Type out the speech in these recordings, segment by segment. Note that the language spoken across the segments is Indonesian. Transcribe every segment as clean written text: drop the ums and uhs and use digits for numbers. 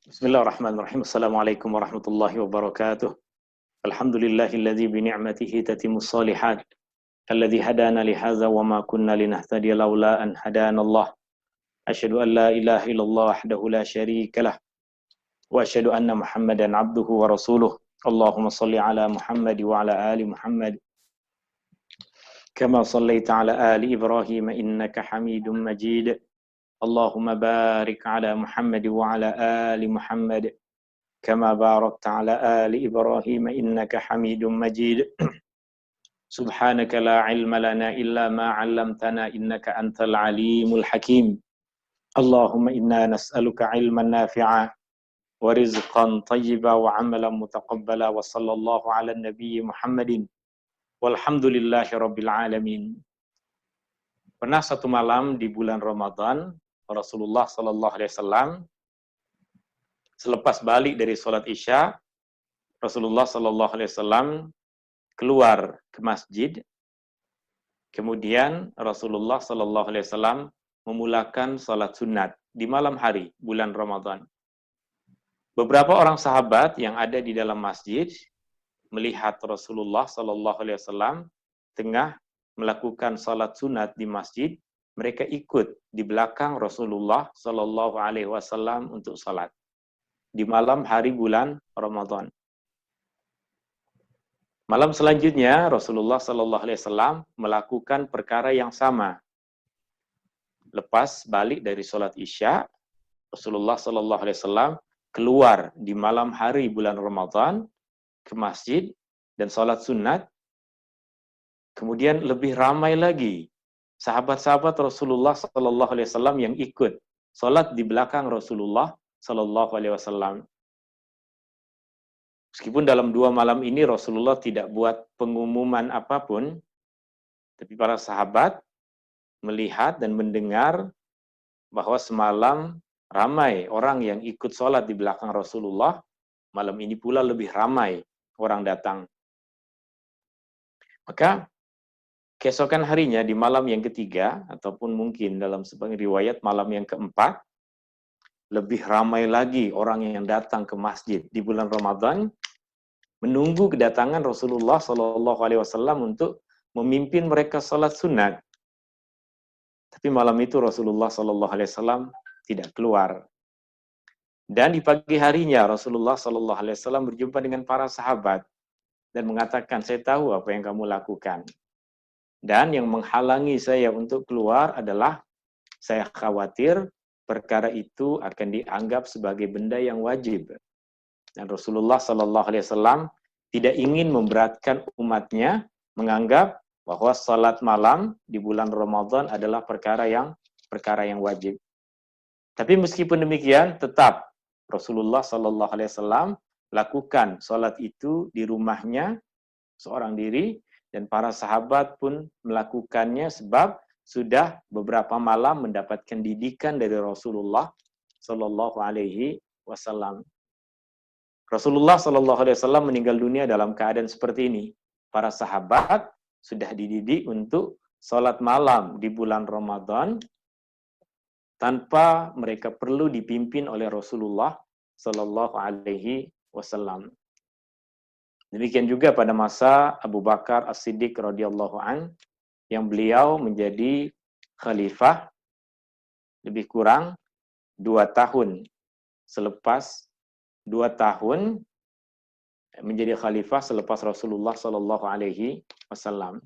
Bismillahirrahmanirrahim. Assalamualaikum warahmatullahi wabarakatuh. Alhamdulillahilladzi bi ni'matihi tatimmus shalihat. Alladzi hadana li hadza wa ma kunna linahtadiya laula an hadana Allah. Asyhadu an la ilaha illallah wahdahu la syarika lah wa asyhadu anna Muhammadan abduhu wa rasuluh. Allahumma shalli ala Muhammad wa ala ali Muhammad kama shallaita ala ali Ibrahim innaka Hamidum Majid. Allahumma barik ala Muhammad wa ala ali Muhammad كما باركت على آل إبراهيم إنك حميد مجيد سبحانك لا علم لنا إلا ما علمتنا إنك أنت العليم الحكيم اللهم إنا نسألك علما نافعا ورزقا طيبا وعملا متقبلا وصلى الله على النبي محمد والحمد لله رب العالمين. Pernah satu malam di bulan Ramadan, Rasulullah Sallallahu Alaihi Wasallam selepas balik dari sholat Isya, Rasulullah Sallallahu Alaihi Wasallam keluar ke masjid. Kemudian Rasulullah Sallallahu Alaihi Wasallam memulakan sholat sunat di malam hari bulan Ramadan. Beberapa orang sahabat yang ada di dalam masjid melihat Rasulullah Sallallahu Alaihi Wasallam tengah melakukan sholat sunat di masjid. Mereka ikut di belakang Rasulullah Sallallahu Alaihi Wasallam untuk sholat di malam hari bulan Ramadan. Malam selanjutnya Rasulullah Sallallahu Alaihi Wasallam melakukan perkara yang sama. Lepas balik dari sholat Isya, Rasulullah Sallallahu Alaihi Wasallam keluar di malam hari bulan Ramadan ke masjid dan sholat sunat. Kemudian lebih ramai lagi sahabat-sahabat Rasulullah Sallallahu Alaihi Wasallam yang ikut sholat di belakang Rasulullah Sallallahu Alaihi Wasallam. Meskipun dalam 2 malam ini Rasulullah tidak buat pengumuman apapun, tapi para sahabat melihat dan mendengar bahwa semalam ramai orang yang ikut sholat di belakang Rasulullah, malam ini pula lebih ramai orang datang. Maka keesokan harinya di malam yang ketiga, ataupun mungkin dalam sebagian riwayat malam yang keempat, lebih ramai lagi orang yang datang ke masjid di bulan Ramadan menunggu kedatangan Rasulullah Shallallahu Alaihi Wasallam untuk memimpin mereka salat sunat. Tapi malam itu Rasulullah Shallallahu Alaihi Wasallam tidak keluar. Dan di pagi harinya Rasulullah Shallallahu Alaihi Wasallam berjumpa dengan para sahabat dan mengatakan, saya tahu apa yang kamu lakukan. Dan yang menghalangi saya untuk keluar adalah saya khawatir perkara itu akan dianggap sebagai benda yang wajib. Dan Rasulullah Sallallahu Alaihi Wasallam tidak ingin memberatkan umatnya menganggap bahwa salat malam di bulan Ramadan adalah perkara yang wajib. Tapi meskipun demikian, tetap Rasulullah Sallallahu Alaihi Wasallam lakukan salat itu di rumahnya seorang diri, dan para sahabat pun melakukannya sebab sudah beberapa malam mendapatkan didikan dari Rasulullah Sallallahu Alaihi Wasallam. Rasulullah Sallallahu Alaihi Wasallam meninggal dunia dalam keadaan seperti ini. Para sahabat sudah dididik untuk sholat malam di bulan Ramadan tanpa mereka perlu dipimpin oleh Rasulullah Sallallahu Alaihi Wasallam. Demikian juga pada masa Abu Bakar As-Siddiq radhiyallahu an, yang beliau menjadi khalifah lebih kurang 2 tahun selepas 2 tahun menjadi khalifah selepas Rasulullah Sallallahu Alaihi Wasallam.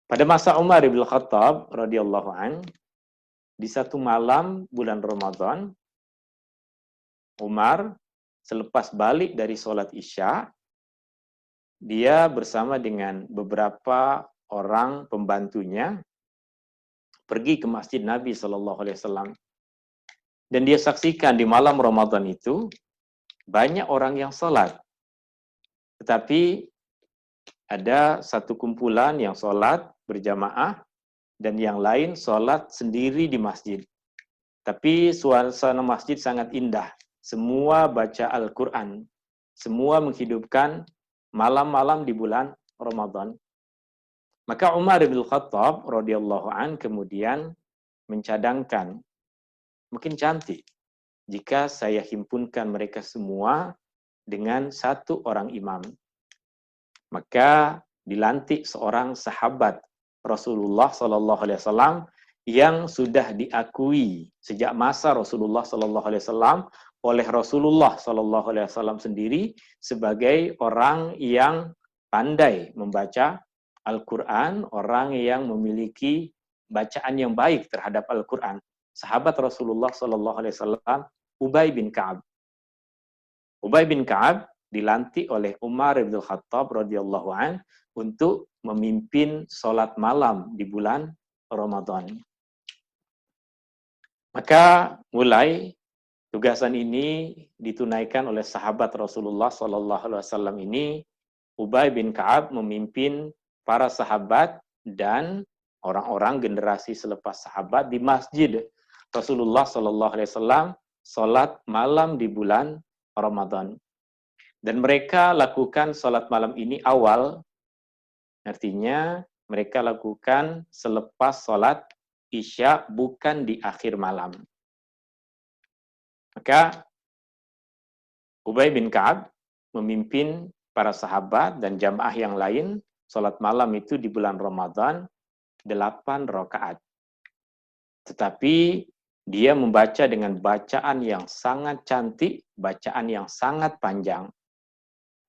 Pada masa Umar bin Khattab radhiyallahu an, di satu malam bulan Ramadan, Umar selepas balik dari sholat Isya, dia bersama dengan beberapa orang pembantunya pergi ke masjid Nabi Sallallahu Alaihi Wasallam, dan dia saksikan di malam Ramadan itu banyak orang yang sholat, tetapi ada satu kumpulan yang sholat berjamaah dan yang lain sholat sendiri di masjid. Tapi suasana masjid sangat indah, semua baca Al-Quran, semua menghidupkan malam-malam di bulan Ramadan. Maka Umar bin Khattab radhiyallahu an kemudian mencadangkan, mungkin cantik jika saya himpunkan mereka semua dengan satu orang imam. Maka dilantik seorang sahabat Rasulullah Sallallahu Alaihi Wasallam yang sudah diakui sejak masa Rasulullah Sallallahu Alaihi Wasallam oleh Rasulullah Sallallahu Alaihi Wasallam sendiri sebagai orang yang pandai membaca Al-Quran, orang yang memiliki bacaan yang baik terhadap Al-Quran. Sahabat Rasulullah Sallallahu Alaihi Wasallam, Ubay bin Ka'ab. Ubay bin Ka'ab dilantik oleh Umar bin Khattab radhiyallahu an untuk memimpin sholat malam di bulan Ramadan. Maka mulai tugasan ini ditunaikan oleh sahabat Rasulullah Sallallahu Alaihi Wasallam ini. Ubay bin Ka'ab memimpin para sahabat dan orang-orang generasi selepas sahabat di masjid Rasulullah Sallallahu Alaihi Wasallam sholat malam di bulan Ramadan. Dan mereka lakukan sholat malam ini awal, artinya mereka lakukan selepas sholat Isya, bukan di akhir malam. Maka Ubay bin Ka'ab memimpin para sahabat dan jamaah yang lain sholat malam itu di bulan Ramadan 8 rakaat. Tetapi dia membaca dengan bacaan yang sangat cantik, bacaan yang sangat panjang.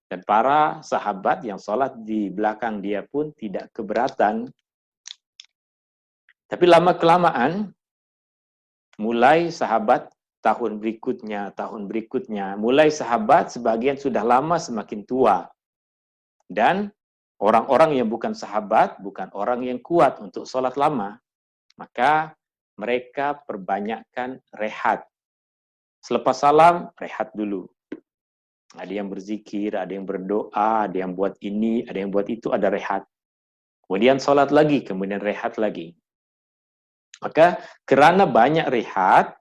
Dan para sahabat yang sholat di belakang dia pun tidak keberatan. Tapi lama-kelamaan, mulai sahabat tahun berikutnya, mulai sahabat sebagian sudah lama semakin tua. Dan orang-orang yang bukan sahabat, bukan orang yang kuat untuk sholat lama, maka mereka perbanyakkan rehat. Selepas salam, rehat dulu. Ada yang berzikir, ada yang berdoa, ada yang buat ini, ada yang buat itu, ada rehat. Kemudian sholat lagi, kemudian rehat lagi. Maka kerana banyak rehat,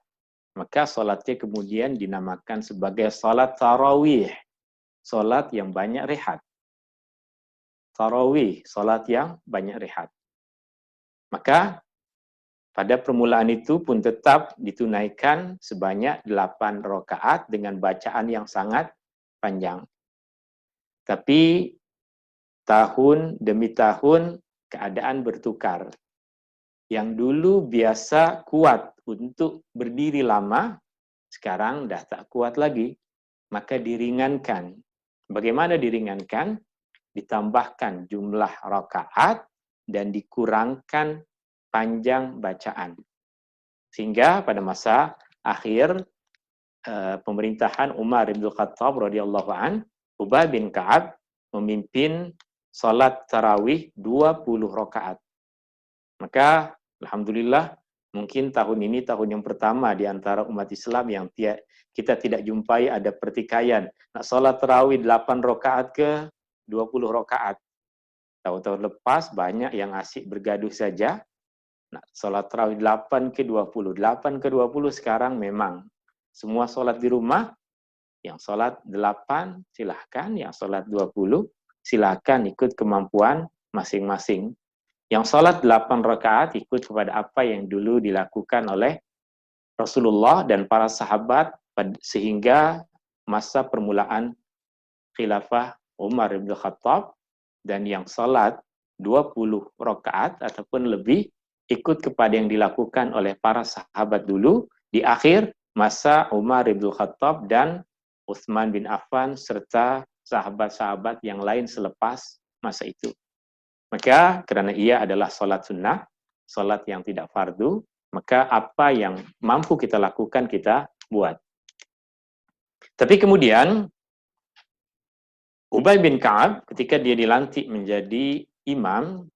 maka sholatnya kemudian dinamakan sebagai sholat tarawih. Sholat yang banyak rehat. Tarawih, sholat yang banyak rehat. Maka pada permulaan itu pun tetap ditunaikan sebanyak 8 rakaat dengan bacaan yang sangat panjang. Tapi tahun demi tahun keadaan bertukar. Yang dulu biasa kuat untuk berdiri lama, sekarang dah tak kuat lagi. Maka diringankan. Bagaimana diringankan? Ditambahkan jumlah rakaat dan dikurangkan panjang bacaan. Sehingga pada masa akhir pemerintahan Umar bin Khattab radhiyallahu an, Ubay bin Ka'ab memimpin salat tarawih 20 rakaat. Maka alhamdulillah mungkin tahun ini tahun yang pertama di antara umat Islam yang kita tidak jumpai ada pertikaian. Nak salat tarawih 8 rakaat ke 20 rakaat. Tahun-tahun lepas banyak yang asyik bergaduh saja. Nak salat tarawih 8 ke 20. 8 ke 20 sekarang memang semua salat di rumah. Yang salat 8 silahkan, yang salat 20 silahkan ikut kemampuan masing-masing. Yang salat 8 rakaat ikut kepada apa yang dulu dilakukan oleh Rasulullah dan para sahabat sehingga masa permulaan khilafah Umar bin Khattab, dan yang salat 20 rakaat ataupun lebih ikut kepada yang dilakukan oleh para sahabat dulu di akhir masa Umar bin Khattab dan Utsman bin Affan serta sahabat-sahabat yang lain selepas masa itu. Maka kerana ia adalah salat sunnah, salat yang tidak fardu, maka apa yang mampu kita lakukan kita buat. Tapi kemudian Ubay bin Ka'ab ketika dia dilantik menjadi imam,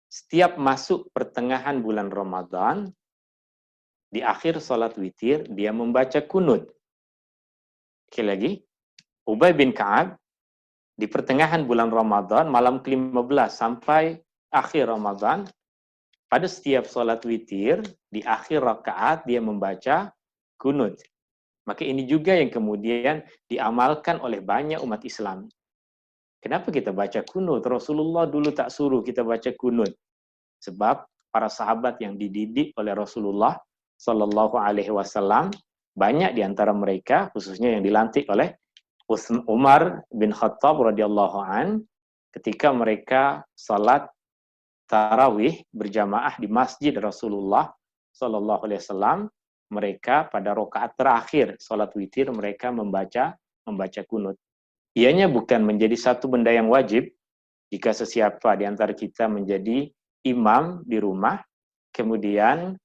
setiap masuk pertengahan bulan Ramadan, di akhir salat witir, dia membaca kunut. Sekali lagi, Ubay bin Ka'ab, di pertengahan bulan Ramadan, malam ke-15 sampai akhir Ramadan, pada setiap salat witir, di akhir rakaat, dia membaca kunut. Maka ini juga yang kemudian diamalkan oleh banyak umat Islam. Kenapa kita baca kunut? Rasulullah dulu tak suruh kita baca kunut. Sebab para sahabat yang dididik oleh Rasulullah Sallallahu Alaihi Wasallam banyak di antara mereka, khususnya yang dilantik oleh Umar bin Khattab radhiyallahu an, ketika mereka salat tarawih berjamaah di masjid Rasulullah Sallallahu Alaihi Wasallam, mereka pada rakaat terakhir salat witir mereka membaca kunut. Ianya bukan menjadi satu benda yang wajib jika sesiapa di antara kita menjadi imam di rumah, kemudian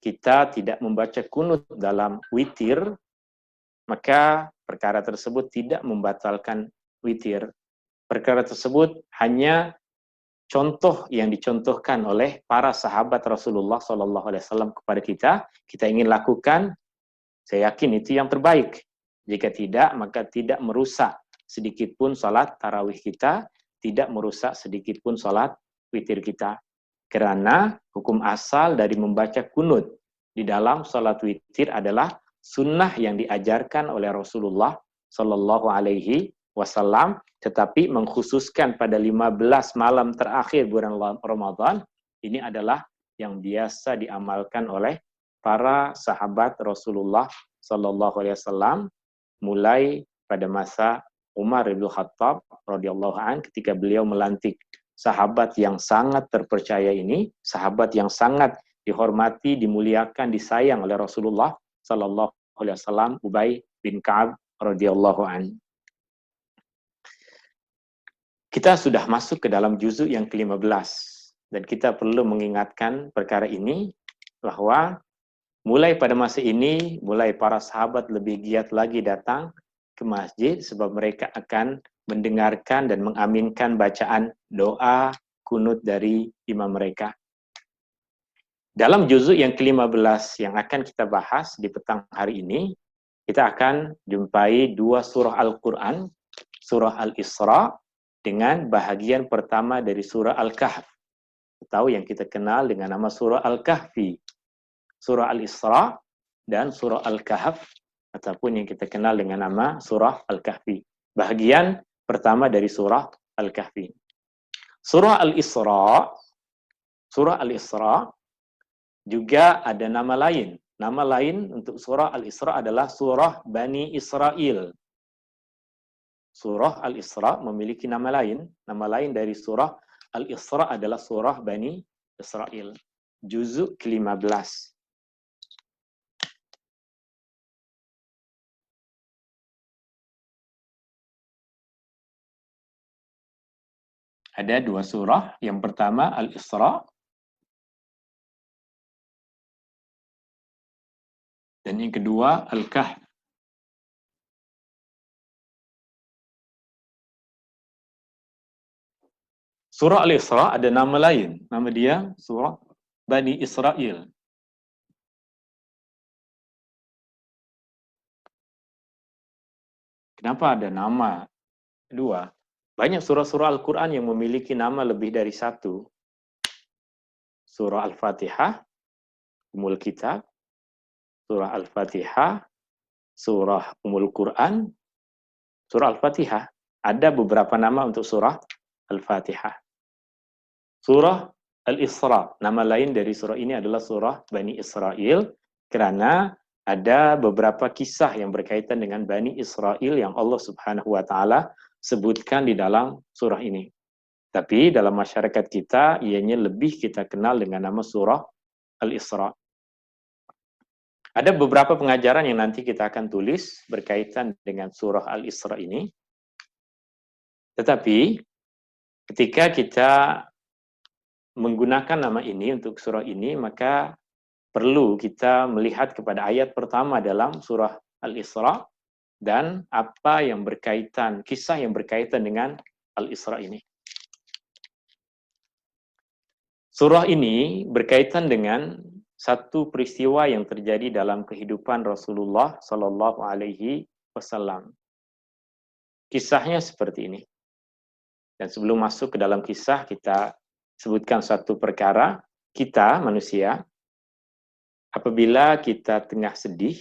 kita tidak membaca kunut dalam witir, maka perkara tersebut tidak membatalkan witir. Perkara tersebut hanya contoh yang dicontohkan oleh para sahabat Rasulullah SAW kepada kita. Kita ingin lakukan, saya yakin itu yang terbaik. Jika tidak, maka tidak merusak sedikit pun salat tarawih kita, tidak merusak sedikit pun salat witir kita. Karena hukum asal dari membaca kunut di dalam salat witir adalah sunnah yang diajarkan oleh Rasulullah Sallallahu Alaihi Wasallam, tetapi mengkhususkan pada 15 malam terakhir bulan Ramadan, ini adalah yang biasa diamalkan oleh para sahabat Rasulullah Sallallahu Alaihi Wasallam, mulai pada masa Umar bin Khattab radhiyallahu an, ketika beliau melantik sahabat yang sangat terpercaya ini, sahabat yang sangat dihormati, dimuliakan, disayang oleh Rasulullah Sallallahu Alaihi Wasallam, Ubay bin Ka'ab radhiyallahu an. Kita sudah masuk ke dalam juzuk yang ke-15 dan kita perlu mengingatkan perkara ini bahwa mulai pada masa ini, mulai para sahabat lebih giat lagi datang ke masjid sebab mereka akan mendengarkan dan mengaminkan bacaan doa kunut dari imam mereka. Dalam juzuk yang ke-15 yang akan kita bahas di petang hari ini, kita akan jumpai dua surah Al-Quran, surah Al-Isra dengan bahagian pertama dari surah Al-Kahf, atau yang kita kenal dengan nama surah Al-Kahfi. Surah Al-Isra dan surah Al-Kahf, ataupun yang kita kenal dengan nama surah Al-Kahfi. Bahagian pertama dari surah Al-Kahfi. Surah Al-Isra juga ada nama lain. Nama lain untuk surah Al-Isra adalah surah Bani Israel. Surah Al-Isra memiliki nama lain. Nama lain dari surah Al-Isra adalah surah Bani Israel. Juzuk ke-15. Ada dua surah. Yang pertama Al-Isra dan yang kedua Al-Kahf. Surah Al-Isra ada nama lain. Nama dia surah Bani Israel. Kenapa ada nama dua? Banyak surah-surah Al-Quran yang memiliki nama lebih dari satu. Surah Al-Fatihah, Ummul Kitab, surah Al-Fatihah, surah Ummul Quran, surah Al-Fatihah. Ada beberapa nama untuk surah Al-Fatihah. Surah Al-Isra, nama lain dari surah ini adalah surah Bani Israel, karena ada beberapa kisah yang berkaitan dengan Bani Israel yang Allah Subhanahu wa Ta'ala sebutkan di dalam surah ini. Tapi dalam masyarakat kita, ianya lebih kita kenal dengan nama surah Al-Isra. Ada beberapa pengajaran yang nanti kita akan tulis berkaitan dengan surah Al-Isra ini. Tetapi ketika kita menggunakan nama ini untuk surah ini, maka perlu kita melihat kepada ayat pertama dalam surah Al-Isra dan apa yang berkaitan, kisah yang berkaitan dengan Al-Isra ini. Surah ini berkaitan dengan satu peristiwa yang terjadi dalam kehidupan Rasulullah Sallallahu Alaihi Wasallam. Kisahnya seperti ini. Dan sebelum masuk ke dalam kisah, kita sebutkan satu perkara. Kita manusia, apabila kita tengah sedih,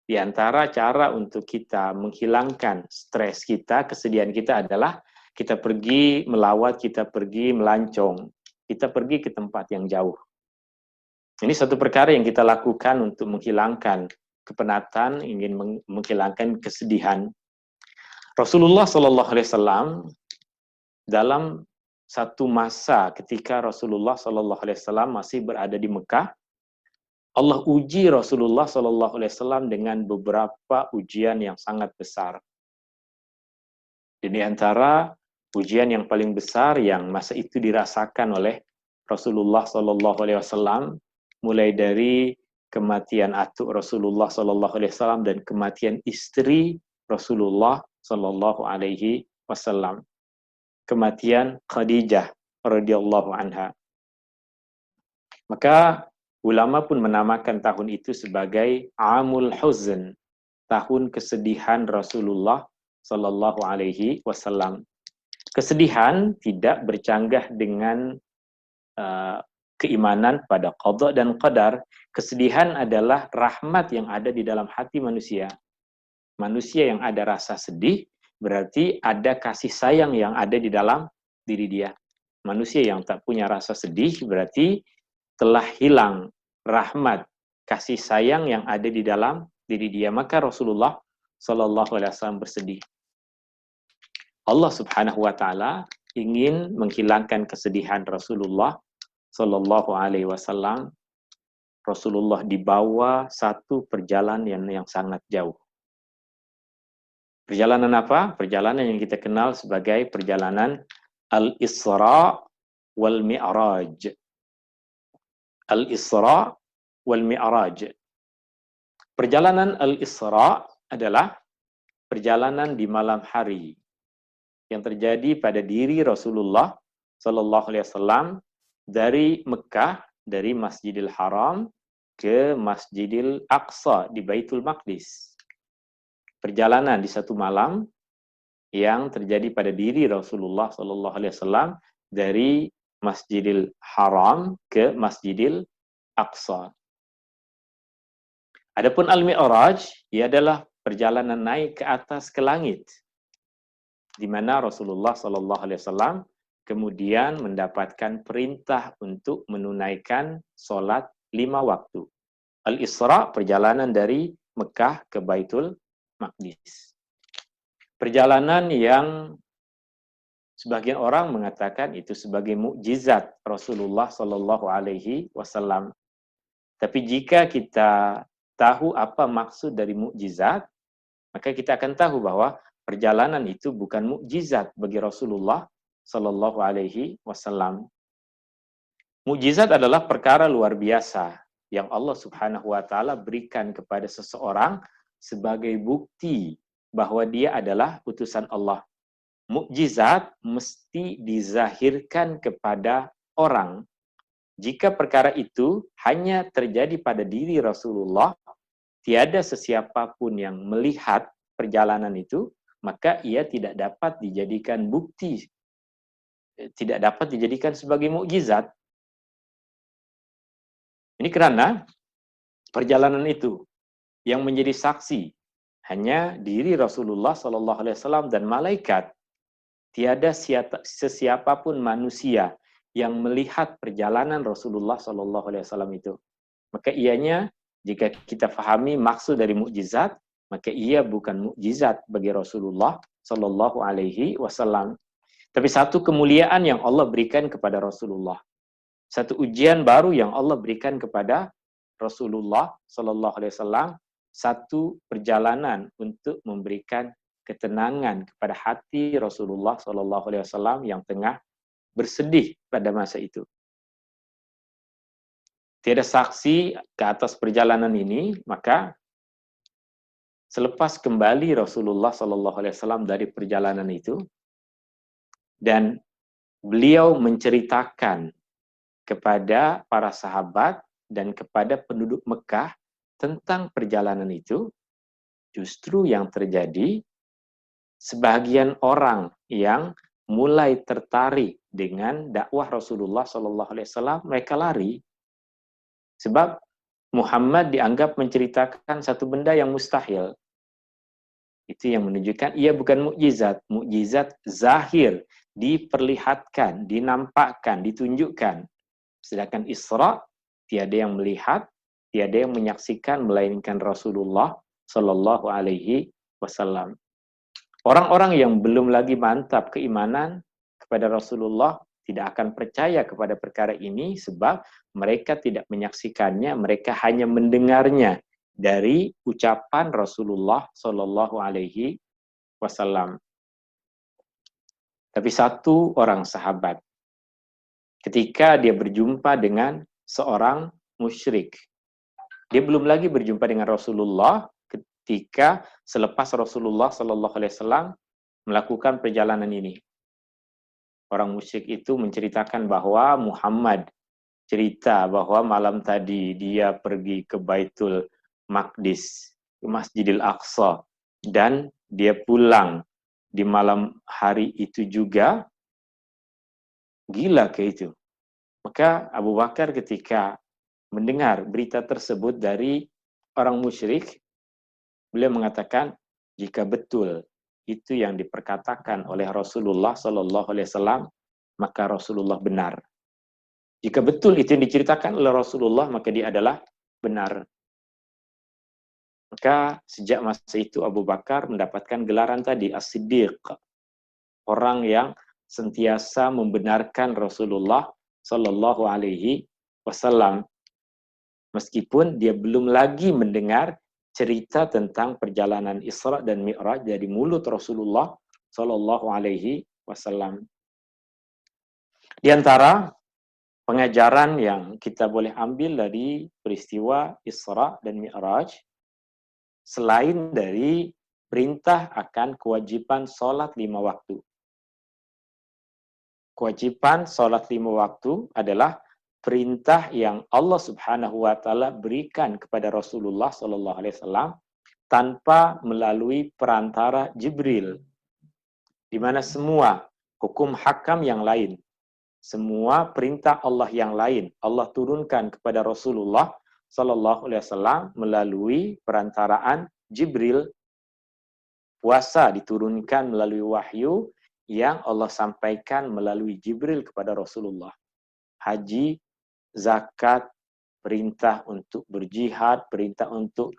di antara cara untuk kita menghilangkan stres kita, kesedihan kita adalah kita pergi melawat, kita pergi melancong, kita pergi ke tempat yang jauh. Ini satu perkara yang kita lakukan untuk menghilangkan kepenatan, ingin menghilangkan kesedihan. Rasulullah Shallallahu Alaihi Wasallam dalam satu masa ketika Rasulullah Shallallahu Alaihi Wasallam masih berada di Mekah, Allah uji Rasulullah Shallallahu Alaihi Wasallam dengan beberapa ujian yang sangat besar. Di antara ujian yang paling besar yang masa itu dirasakan oleh Rasulullah Shallallahu Alaihi Wasallam, mulai dari kematian atuk Rasulullah Shallallahu Alaihi Wasallam dan kematian istri Rasulullah Shallallahu Alaihi Wasallam, kematian Khadijah radhiyallahu anha. Maka ulama pun menamakan tahun itu sebagai Amul Huzn, tahun kesedihan Rasulullah Sallallahu Alaihi Wasallam. Kesedihan tidak bercanggah dengan keimanan pada qada dan qadar. Kesedihan adalah rahmat yang ada di dalam hati manusia. Manusia yang ada rasa sedih berarti ada kasih sayang yang ada di dalam diri dia. Manusia yang tak punya rasa sedih berarti telah hilang rahmat, kasih sayang yang ada di dalam diri dia. Maka Rasulullah Sallallahu Alaihi Wasallam bersedih. Allah Subhanahu wa Ta'ala ingin menghilangkan kesedihan Rasulullah Sallallahu Alaihi Wasallam. Rasulullah dibawa satu perjalanan yang sangat jauh. Perjalanan apa? Perjalanan yang kita kenal sebagai perjalanan Al-Isra wal Mi'raj. Al-Isra wal Mi'raj. Perjalanan Al-Isra adalah perjalanan di malam hari yang terjadi pada diri Rasulullah Sallallahu Alaihi Wasallam dari Mekah, dari Masjidil Haram ke Masjidil Aqsa di Baitul Maqdis. Perjalanan di satu malam yang terjadi pada diri Rasulullah Sallallahu Alaihi Wasallam dari Masjidil Haram ke Masjidil Aqsa. Adapun Al-Mi'raj, ia adalah perjalanan naik ke atas ke langit, di mana Rasulullah Sallallahu Alaihi Wasallam kemudian mendapatkan perintah untuk menunaikan sholat 5 waktu. Al-Isra, perjalanan dari Mekah ke Baitul Maqdis. Perjalanan yang sebagian orang mengatakan itu sebagai mukjizat Rasulullah Sallallahu Alaihi Wasallam. Tapi jika kita tahu apa maksud dari mukjizat, maka kita akan tahu bahwa perjalanan itu bukan mukjizat bagi Rasulullah Sallallahu Alaihi Wasallam. Mukjizat adalah perkara luar biasa yang Allah Subhanahu Wa Taala berikan kepada seseorang sebagai bukti bahwa dia adalah utusan Allah. Mukjizat mesti dizahirkan kepada orang. Jika perkara itu hanya terjadi pada diri Rasulullah, tiada sesiapapun yang melihat perjalanan itu, maka ia tidak dapat dijadikan bukti, tidak dapat dijadikan sebagai mukjizat. Ini karena perjalanan itu yang menjadi saksi hanya diri Rasulullah Sallallahu Alaihi Wasallam dan malaikat. Tiada sesiapapun manusia yang melihat perjalanan Rasulullah Sallallahu Alaihi Wasallam itu. Maka ianya, jika kita fahami maksud dari mukjizat, maka ia bukan mukjizat bagi Rasulullah Sallallahu Alaihi Wasallam. Tapi satu kemuliaan yang Allah berikan kepada Rasulullah, satu ujian baru yang Allah berikan kepada Rasulullah Sallallahu Alaihi Wasallam, satu perjalanan untuk memberikan ketenangan kepada hati Rasulullah Sallallahu Alaihi Wasallam yang tengah bersedih pada masa itu. Tiada saksi ke atas perjalanan ini, maka selepas kembali Rasulullah Sallallahu Alaihi Wasallam dari perjalanan itu, dan beliau menceritakan kepada para sahabat dan kepada penduduk Mekah tentang perjalanan itu, justru yang terjadi, sebagian orang yang mulai tertarik dengan dakwah Rasulullah Sallallahu Alaihi Wasallam, mereka lari. Sebab Muhammad dianggap menceritakan satu benda yang mustahil. Itu yang menunjukkan ia bukan mukjizat. Mukjizat zahir, diperlihatkan, dinampakkan, ditunjukkan. Sedangkan Isra, tiada yang melihat, tiada yang menyaksikan melainkan Rasulullah Shallallahu Alaihi Wasallam. Orang-orang yang belum lagi mantap keimanan kepada Rasulullah tidak akan percaya kepada perkara ini sebab mereka tidak menyaksikannya, mereka hanya mendengarnya dari ucapan Rasulullah Shallallahu Alaihi Wasallam. Tapi satu orang sahabat, ketika dia berjumpa dengan seorang musyrik, dia belum lagi berjumpa dengan Rasulullah ketika selepas Rasulullah Shallallahu Alaihi Wasallam melakukan perjalanan ini. Orang musyrik itu menceritakan bahwa Muhammad cerita bahwa malam tadi dia pergi ke Baitul Maqdis, ke Masjidil Aqsa, dan dia pulang di malam hari itu juga. Gila kayak itu. Maka Abu Bakar ketika mendengar berita tersebut dari orang musyrik, beliau mengatakan, jika betul itu yang diperkatakan oleh Rasulullah Sallallahu Alaihi Wasallam, maka Rasulullah benar. Jika betul itu yang diceritakan oleh Rasulullah, maka dia adalah benar. Maka sejak masa itu Abu Bakar mendapatkan gelaran tadi, As-Siddiq, orang yang sentiasa membenarkan Rasulullah Sallallahu Alaihi Wasallam, meskipun dia belum lagi mendengar cerita tentang perjalanan Isra dan Mi'raj dari mulut Rasulullah Sallallahu Alaihi Wasallam. Di antara pengajaran yang kita boleh ambil dari peristiwa Isra dan Mi'raj, selain dari perintah akan kewajiban sholat 5 waktu. Kewajiban sholat 5 waktu adalah perintah yang Allah Subhanahu wa taala berikan kepada Rasulullah sallallahu alaihi wasallam tanpa melalui perantara Jibril. Di mana semua hukum hakam yang lain, semua perintah Allah yang lain Allah turunkan kepada Rasulullah sallallahu alaihi wasallam melalui perantaraan Jibril. Puasa diturunkan melalui wahyu yang Allah sampaikan melalui Jibril kepada Rasulullah. Haji, zakat, perintah untuk berjihad, perintah untuk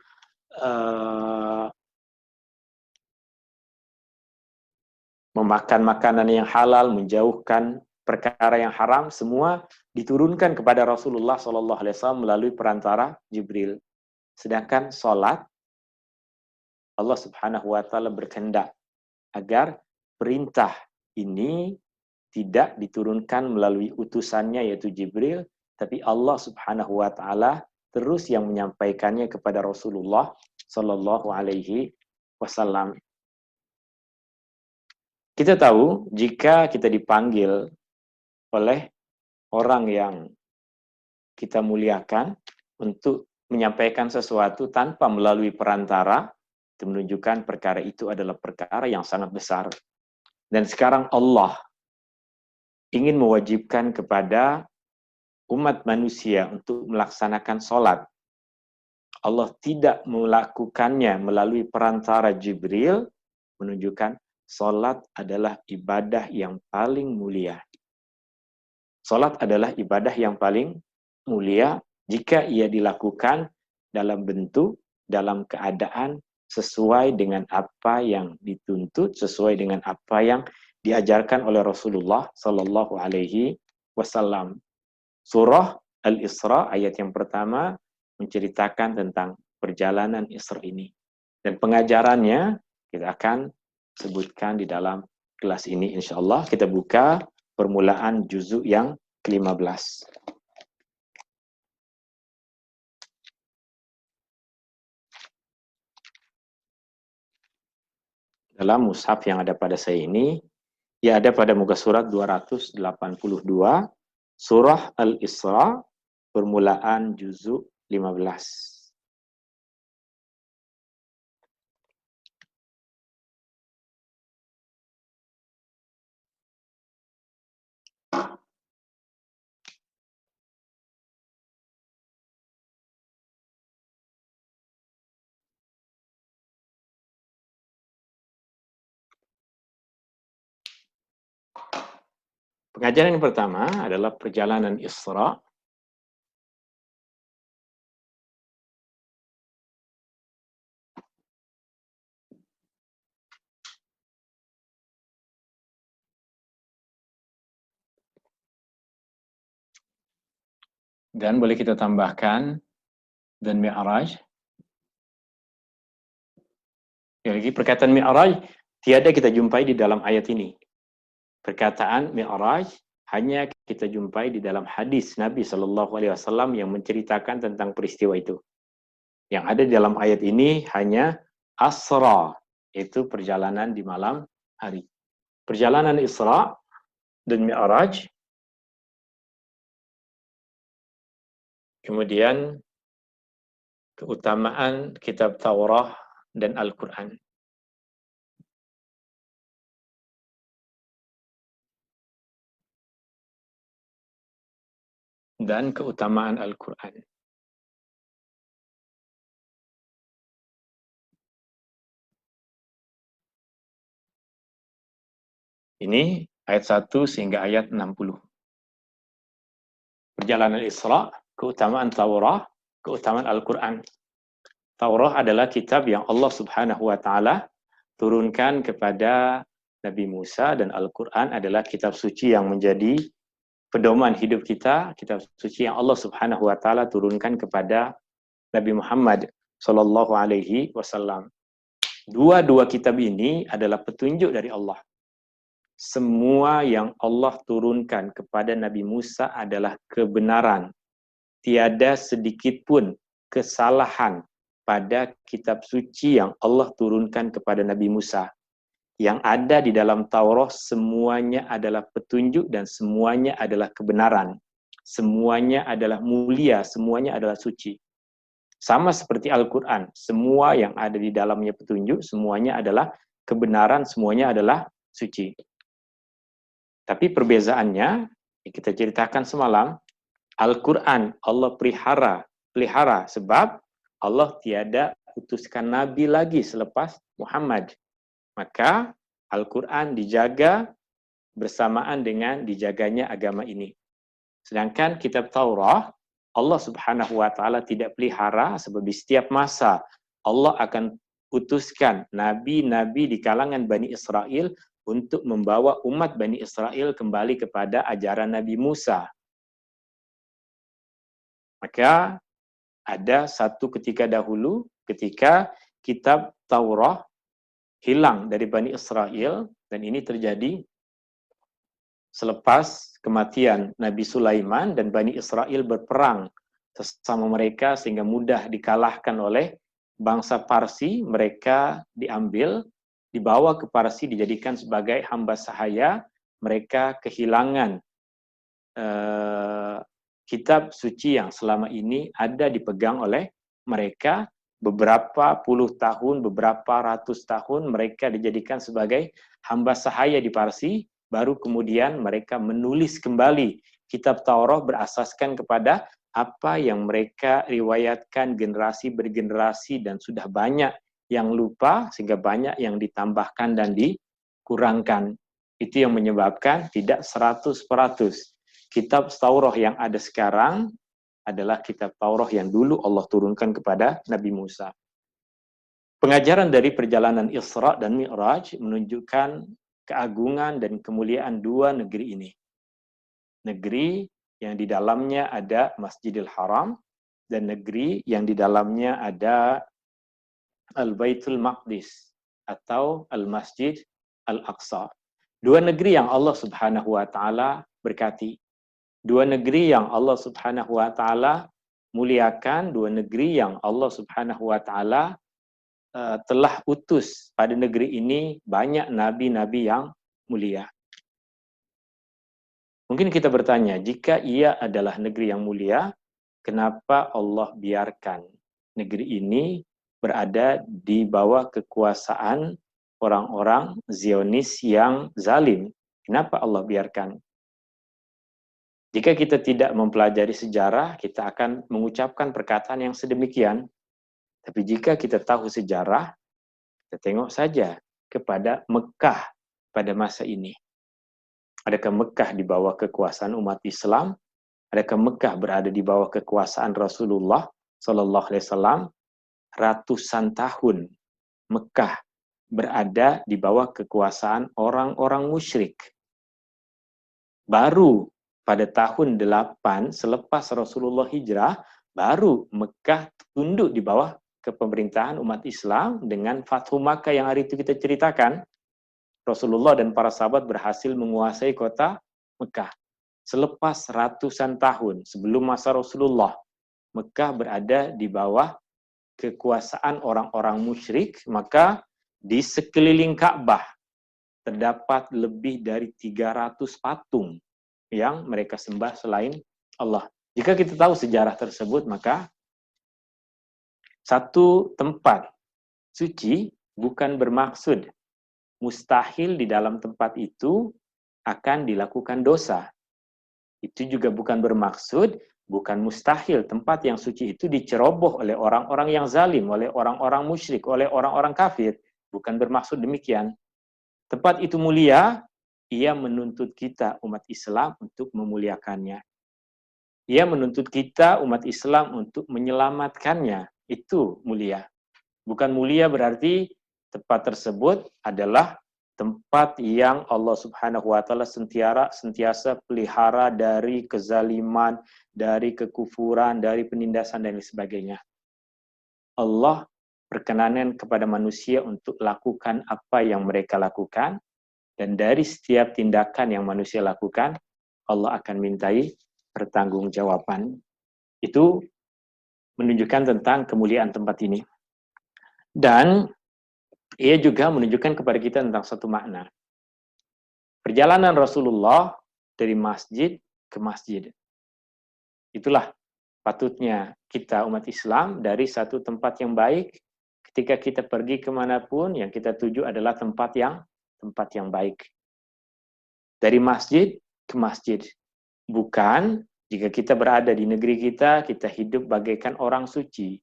memakan makanan yang halal, menjauhkan perkara yang haram, semua diturunkan kepada Rasulullah SAW melalui perantara Jibril. Sedangkan sholat, Allah Subhanahu wa taala berkehendak agar perintah ini tidak diturunkan melalui utusannya yaitu Jibril, tapi Allah Subhanahu wa taala terus yang menyampaikannya kepada Rasulullah sallallahu alaihi wasallam. Kita tahu jika kita dipanggil oleh orang yang kita muliakan untuk menyampaikan sesuatu tanpa melalui perantara, itu menunjukkan perkara itu adalah perkara yang sangat besar. Dan sekarang Allah ingin mewajibkan kepada umat manusia untuk melaksanakan sholat. Allah tidak melakukannya melalui perantara Jibril, menunjukkan sholat adalah ibadah yang paling mulia. Sholat adalah ibadah yang paling mulia jika ia dilakukan dalam bentuk, dalam keadaan sesuai dengan apa yang dituntut, sesuai dengan apa yang diajarkan oleh Rasulullah Sallallahu Alaihi Wasallam. Surah Al-Isra ayat yang pertama menceritakan tentang perjalanan Isra ini. Dan pengajarannya kita akan sebutkan di dalam kelas ini insyaallah. Kita buka permulaan juzuk yang ke-15. Dalam mushaf yang ada pada saya ini, ya ada pada muka surat 282, surah Al-Isra, permulaan juzuk 15. Pengajaran yang pertama adalah perjalanan Isra. Dan boleh kita tambahkan dan Mi'raj. Lagi perkataan Mi'raj tiada kita jumpai di dalam ayat ini. Perkataan Mi'raj hanya kita jumpai di dalam hadis Nabi SAW yang menceritakan tentang peristiwa itu. Yang ada di dalam ayat ini hanya Asra, itu perjalanan di malam hari. Perjalanan Isra dan Mi'raj, kemudian keutamaan kitab Taurat dan Al-Quran. Dan keutamaan Al-Quran. Ini ayat 1 sehingga ayat 60. Perjalanan Isra, keutamaan Taurat, keutamaan Al-Quran. Taurat adalah kitab yang Allah Subhanahu wa taala turunkan kepada Nabi Musa, dan Al-Quran adalah kitab suci yang menjadi pedoman hidup kita, kitab suci yang Allah Subhanahu wa taala turunkan kepada Nabi Muhammad sallallahu alaihi wasallam. Dua-dua kitab ini adalah petunjuk dari Allah. Semua yang Allah turunkan kepada Nabi Musa adalah kebenaran. Tiada sedikit pun kesalahan pada kitab suci yang Allah turunkan kepada Nabi Musa. Yang ada di dalam Taurat semuanya adalah petunjuk dan semuanya adalah kebenaran. Semuanya adalah mulia, semuanya adalah suci. Sama seperti Al-Quran, semua yang ada di dalamnya petunjuk, semuanya adalah kebenaran, semuanya adalah suci. Tapi perbezaannya, yang kita ceritakan semalam, Al-Quran Allah pelihara sebab Allah tiada utuskan Nabi lagi selepas Muhammad. Maka Al-Quran dijaga bersamaan dengan dijaganya agama ini. Sedangkan kitab Taurat, Allah Subhanahu wa taala tidak pelihara sebab di setiap masa Allah akan utuskan nabi-nabi di kalangan Bani Israel untuk membawa umat Bani Israel kembali kepada ajaran Nabi Musa. Maka ada satu ketika dahulu ketika kitab Taurat hilang dari Bani Israel, dan ini terjadi selepas kematian Nabi Sulaiman dan Bani Israel berperang sesama mereka sehingga mudah dikalahkan oleh bangsa Parsi. Mereka dibawa ke Parsi, dijadikan sebagai hamba sahaya. Mereka kehilangan kitab suci yang selama ini ada dipegang oleh mereka. Beberapa puluh tahun, beberapa ratus tahun mereka dijadikan sebagai hamba sahaya di Parsi. Baru kemudian mereka menulis kembali kitab Taurat berasaskan kepada apa yang mereka riwayatkan generasi bergenerasi, dan sudah banyak yang lupa sehingga banyak yang ditambahkan dan dikurangkan. Itu yang menyebabkan tidak 100% kitab Taurat yang ada sekarang adalah kitab Taurat yang dulu Allah turunkan kepada Nabi Musa. Pengajaran dari perjalanan Isra dan Mi'raj menunjukkan keagungan dan kemuliaan dua negeri ini. Negeri yang di dalamnya ada Masjidil Haram dan negeri yang di dalamnya ada Al-Baitul Maqdis atau Al-Masjid Al-Aqsa. Dua negeri yang Allah Subhanahu wa taala berkati. Dua negeri yang Allah Subhanahu wa taala muliakan, dua negeri yang Allah Subhanahu wa taala telah utus pada negeri ini banyak nabi-nabi yang mulia. Mungkin kita bertanya, jika ia adalah negeri yang mulia, kenapa Allah biarkan negeri ini berada di bawah kekuasaan orang-orang Zionis yang zalim? Kenapa Allah biarkan? Jika kita tidak mempelajari sejarah, kita akan mengucapkan perkataan yang sedemikian. Tapi jika kita tahu sejarah, kita tengok saja kepada Mekah pada masa ini. Adakah Mekah di bawah kekuasaan umat Islam? Adakah Mekah berada di bawah kekuasaan Rasulullah Sallallahu Alaihi Wasallam? Ratusan tahun Mekah berada di bawah kekuasaan orang-orang musyrik. Baru pada tahun 8 selepas Rasulullah hijrah, baru Mekah tunduk di bawah kepemerintahan umat Islam dengan Fathu Makkah yang hari itu kita ceritakan. Rasulullah dan para sahabat berhasil menguasai kota Mekah. Selepas ratusan tahun sebelum masa Rasulullah, Mekah berada di bawah kekuasaan orang-orang musyrik, maka di sekeliling Ka'bah terdapat lebih dari 300 patung yang mereka sembah selain Allah. Jika kita tahu sejarah tersebut, maka satu tempat suci bukan bermaksud mustahil di dalam tempat itu akan dilakukan dosa. Itu juga bukan bermaksud, bukan mustahil tempat yang suci itu diceroboh oleh orang-orang yang zalim, oleh orang-orang musyrik, oleh orang-orang kafir. Bukan bermaksud demikian. Tempat itu mulia, ia menuntut kita umat Islam untuk memuliakannya. Ia menuntut kita umat Islam untuk menyelamatkannya. Itu mulia. Bukan mulia berarti tempat tersebut adalah tempat yang Allah Subhanahu wa taala sentiasa pelihara dari kezaliman, dari kekufuran, dari penindasan dan sebagainya. Allah berkenan kepada manusia untuk lakukan apa yang mereka lakukan, dan dari setiap tindakan yang manusia lakukan, Allah akan mintai pertanggungjawaban. Itu menunjukkan tentang kemuliaan tempat ini. Dan ia juga menunjukkan kepada kita tentang satu makna. Perjalanan Rasulullah dari masjid ke masjid. Itulah patutnya kita umat Islam dari satu tempat yang baik. Ketika kita pergi kemanapun, yang kita tuju adalah tempat yang baik. Dari masjid ke masjid. Bukan jika kita berada di negeri kita, kita hidup bagaikan orang suci.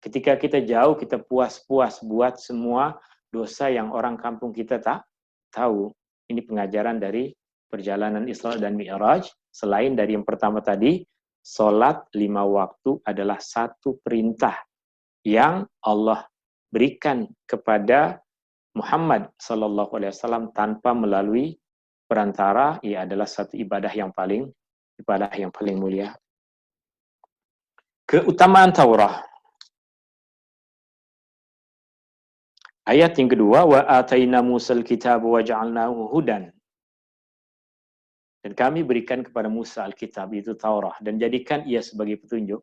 Ketika kita jauh, kita puas-puas buat semua dosa yang orang kampung kita tak tahu. Ini pengajaran dari perjalanan Isra dan Mi'raj. Selain dari yang pertama tadi, sholat 5 waktu adalah satu perintah yang Allah berikan kepada Muhammad SAW tanpa melalui perantara. Ia adalah satu ibadah yang paling mulia. Keutamaan Taurah. Ayat yang kedua, wa ataina Musal kitab wa ja'alnahu hudan. Dan kami berikan kepada Musa Alkitab, itu Taurah, dan jadikan ia sebagai petunjuk.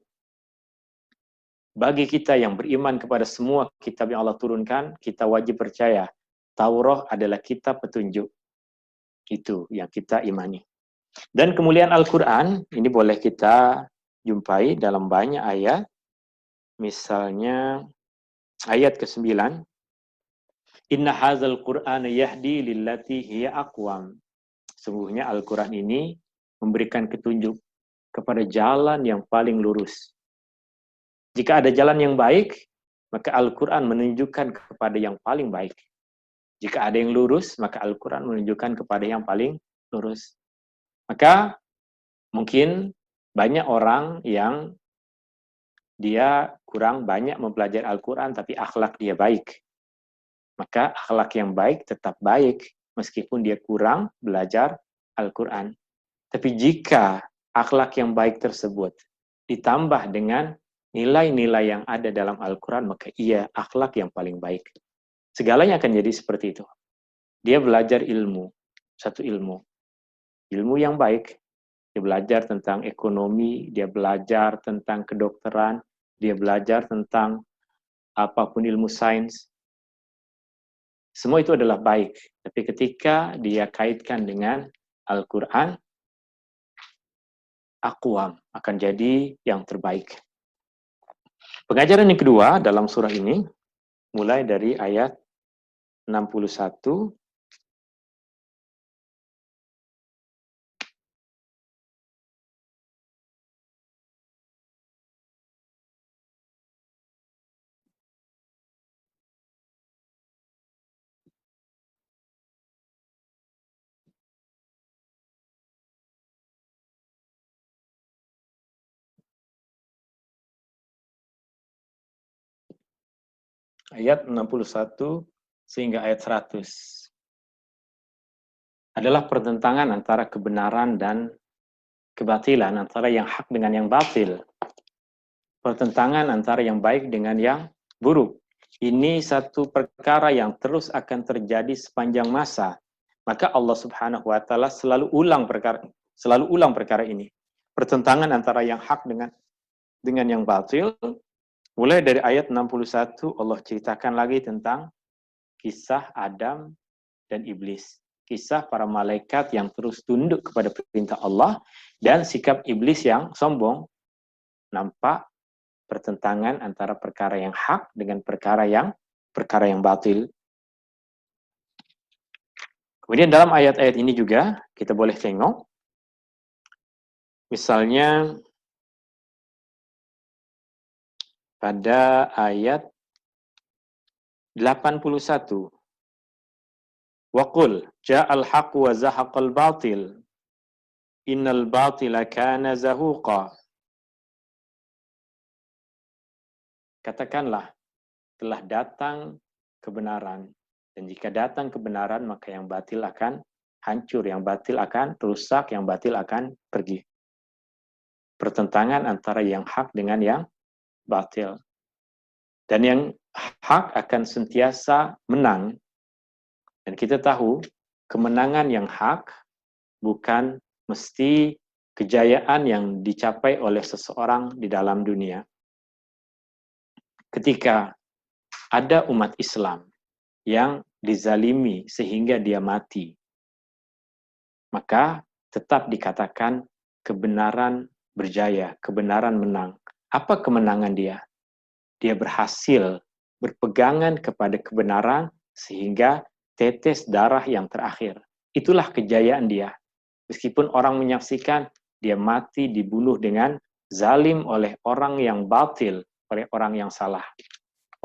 Bagi kita yang beriman kepada semua kitab yang Allah turunkan, kita wajib percaya Taurah adalah kitab petunjuk. Itu yang kita imani. Dan kemuliaan Al-Quran, ini boleh kita jumpai dalam banyak ayat. Misalnya ayat ke-9, Inna hadzal Qur'ana yahdi lillati hiya aqwam. Sungguhnya Al-Quran ini memberikan petunjuk kepada jalan yang paling lurus. Jika ada jalan yang baik, maka Al-Quran menunjukkan kepada yang paling baik. Jika ada yang lurus, maka Al-Quran menunjukkan kepada yang paling lurus. Maka mungkin banyak orang yang dia kurang banyak mempelajari Al-Quran, tapi akhlak dia baik. Maka akhlak yang baik tetap baik, meskipun dia kurang belajar Al-Quran. Tapi jika akhlak yang baik tersebut ditambah dengan nilai-nilai yang ada dalam Al-Quran, maka ia akhlak yang paling baik. Segalanya akan jadi seperti itu. Dia belajar ilmu, satu ilmu yang baik. Dia belajar tentang ekonomi, dia belajar tentang kedokteran, dia belajar tentang apapun ilmu sains. Semua itu adalah baik. Tapi ketika dia kaitkan dengan Al-Quran, aqwam, akan jadi yang terbaik. Pengajaran yang kedua dalam surah ini, mulai dari ayat 61, ayat 61 sehingga ayat 100 adalah pertentangan antara kebenaran dan kebatilan, antara yang hak dengan yang batil. Pertentangan antara yang baik dengan yang buruk. Ini satu perkara yang terus akan terjadi sepanjang masa. Maka Allah Subhanahu wa taala selalu ulang perkara ini. Pertentangan antara yang hak dengan yang batil. Mulai dari ayat 61 Allah ceritakan lagi tentang kisah Adam dan iblis. Kisah para malaikat yang terus tunduk kepada perintah Allah dan sikap iblis yang sombong. Nampak pertentangan antara perkara yang hak dengan perkara yang batil. Kemudian dalam ayat-ayat ini juga kita boleh tengok, misalnya pada ayat 81, Waqul ja'al haqq wa zahaqal batil innal batila kana zahuqa. Katakanlah, telah datang kebenaran, dan jika datang kebenaran maka yang batil akan hancur, yang batil akan rusak, yang batil akan pergi. Pertentangan antara yang hak dengan yang batil. Dan yang hak akan sentiasa menang. Dan kita tahu kemenangan yang hak bukan mesti kejayaan yang dicapai oleh seseorang di dalam dunia. Ketika ada umat Islam yang dizalimi sehingga dia mati, maka tetap dikatakan kebenaran berjaya, kebenaran menang. Apa kemenangan dia? Dia berhasil berpegangan kepada kebenaran sehingga tetes darah yang terakhir. Itulah kejayaan dia. Meskipun orang menyaksikan dia mati dibunuh dengan zalim oleh orang yang batil, oleh orang yang salah,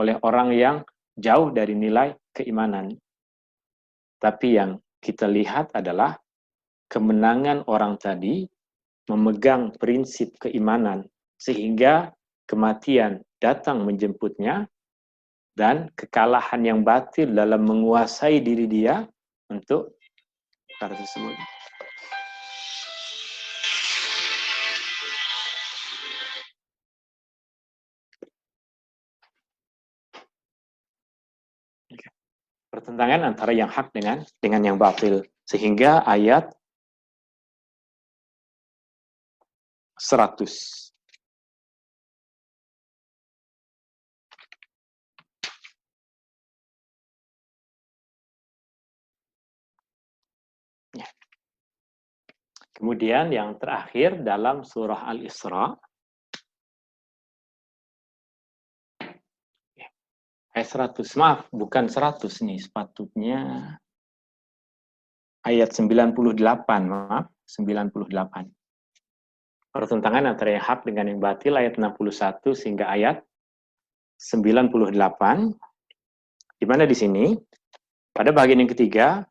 oleh orang yang jauh dari nilai keimanan. Tapi yang kita lihat adalah kemenangan orang tadi memegang prinsip keimanan sehingga kematian datang menjemputnya dan kekalahan yang batil dalam menguasai diri dia untuk perkara tersebut. Pertentangan antara yang hak dengan yang batil, sehingga ayat 100. Kemudian yang terakhir dalam surah Al-Isra, ayat 100, maaf, bukan 100 nih, sepatutnya ayat 98, maaf, 98. Pertentangan antara yang hak dengan yang batil, ayat 61 sehingga ayat 98, di mana di sini, pada bagian yang ketiga,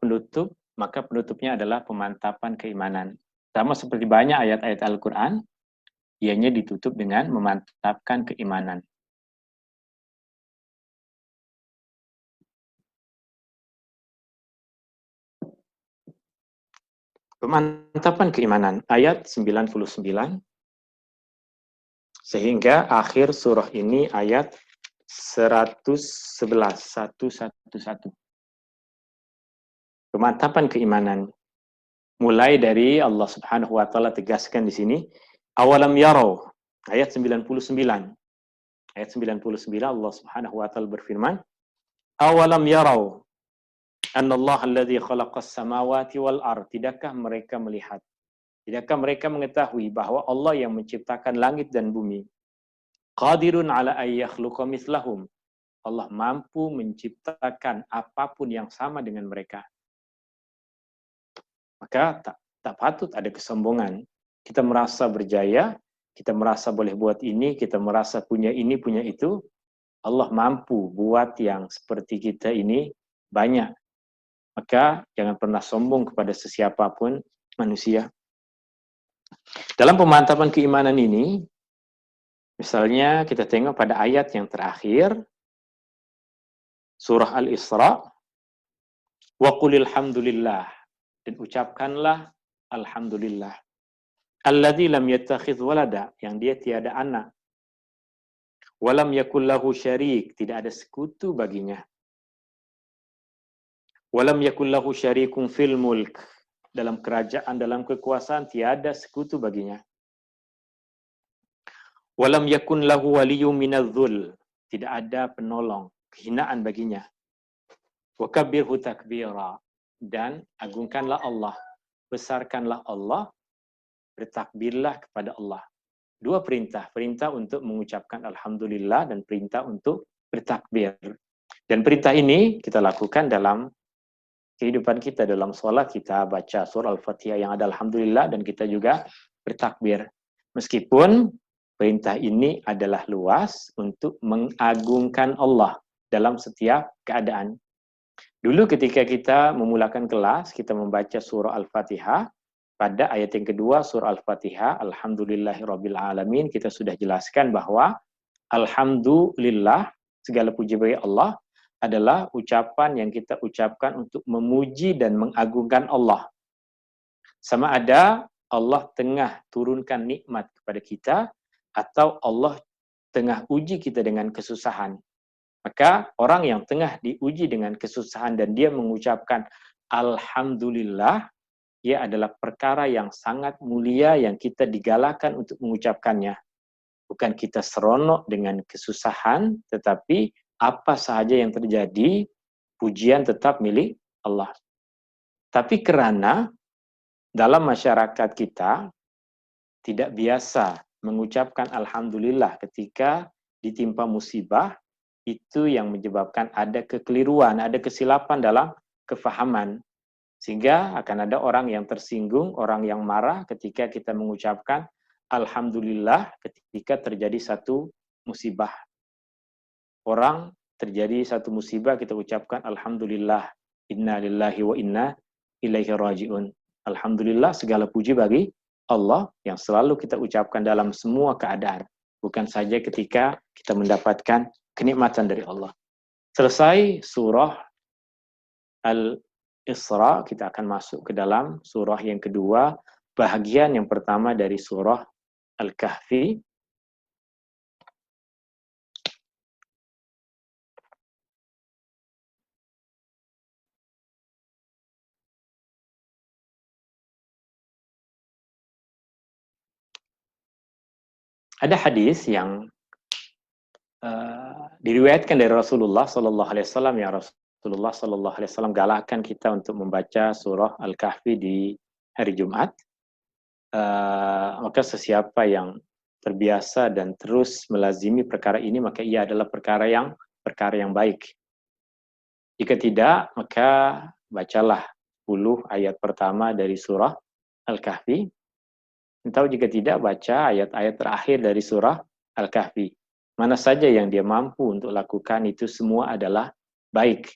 penutup, maka penutupnya adalah pemantapan keimanan. Sama seperti banyak ayat-ayat Al-Quran, ianya ditutup dengan memantapkan keimanan. Pemantapan keimanan, ayat 99, sehingga akhir surah ini ayat 111, 111. Pemantapan keimanan. Mulai dari Allah Subhanahu wa taala tegaskan di sini, awalam yarau, ayat 99. Ayat 99 Allah Subhanahu wa taala berfirman, awalam yarau annallaha alladzi khalaqas samawati wal ard, tidakkah mereka melihat, tidakkah mereka mengetahui bahwa Allah yang menciptakan langit dan bumi, qadirun ala ay yakhluqa mithlahum, Allah mampu menciptakan apapun yang sama dengan mereka. Maka tak patut ada kesombongan. Kita merasa berjaya, kita merasa boleh buat ini, kita merasa punya ini, punya itu. Allah mampu buat yang seperti kita ini banyak. Maka jangan pernah sombong kepada sesiapapun manusia. Dalam pemantapan keimanan ini, misalnya kita tengok pada ayat yang terakhir, surah Al-Isra, wa qulil hamdulillah, dan ucapkanlah alhamdulillah. Alladzi lam yattakhidh walada, yang dia tiada anak. Walam yakul lahu syarik, tidak ada sekutu baginya. Walam yakul lahu syarikun fil mulk, dalam kerajaan, dalam kekuasaan tiada sekutu baginya. Walam yakun lahu waliyyun minadh-dhul, tidak ada penolong, kehinaan baginya. Wa kabbirhu takbira, dan agungkanlah Allah, besarkanlah Allah, bertakbirlah kepada Allah. Dua perintah, perintah untuk mengucapkan alhamdulillah dan perintah untuk bertakbir. Dan perintah ini kita lakukan dalam kehidupan kita, dalam sholat kita baca surah Al-Fatihah yang ada alhamdulillah dan kita juga bertakbir. Meskipun perintah ini adalah luas untuk mengagungkan Allah dalam setiap keadaan. Dulu ketika kita memulakan kelas, kita membaca surah Al-Fatihah, pada ayat yang kedua surah Al-Fatihah, Alhamdulillahirabbil alamin, kita sudah jelaskan bahwa alhamdulillah, segala puji bagi Allah, adalah ucapan yang kita ucapkan untuk memuji dan mengagungkan Allah. Sama ada Allah tengah turunkan nikmat kepada kita, atau Allah tengah uji kita dengan kesusahan. Maka orang yang tengah diuji dengan kesusahan dan dia mengucapkan alhamdulillah, ia adalah perkara yang sangat mulia yang kita digalakan untuk mengucapkannya. Bukan kita seronok dengan kesusahan, tetapi apa sahaja yang terjadi, pujian tetap milik Allah. Tapi karena dalam masyarakat kita tidak biasa mengucapkan alhamdulillah ketika ditimpa musibah, itu yang menyebabkan ada kekeliruan, ada kesilapan dalam kefahaman. Sehingga akan ada orang yang tersinggung, orang yang marah ketika kita mengucapkan alhamdulillah ketika terjadi satu musibah. Orang terjadi satu musibah, kita ucapkan alhamdulillah, inna lillahi wa inna ilaihi raji'un. Alhamdulillah, segala puji bagi Allah yang selalu kita ucapkan dalam semua keadaan, bukan saja ketika kita mendapatkan kenikmatan dari Allah. Selesai surah Al-Isra, kita akan masuk ke dalam surah yang kedua, bahagian yang pertama dari surah Al-Kahfi. Ada hadis yang diriwayatkan dari Rasulullah Sallallahu Alaihi Wasallam, ya Rasulullah Sallallahu Alaihi Wasallam galakkan kita untuk membaca surah Al-Kahfi di hari Jumat. Maka sesiapa yang terbiasa dan terus melazimi perkara ini, maka ia adalah perkara yang baik. Jika tidak, maka bacalah 10 ayat pertama dari surah Al-Kahfi. Atau jika tidak, baca ayat-ayat terakhir dari surah Al-Kahfi. Mana saja yang dia mampu untuk lakukan, itu semua adalah baik.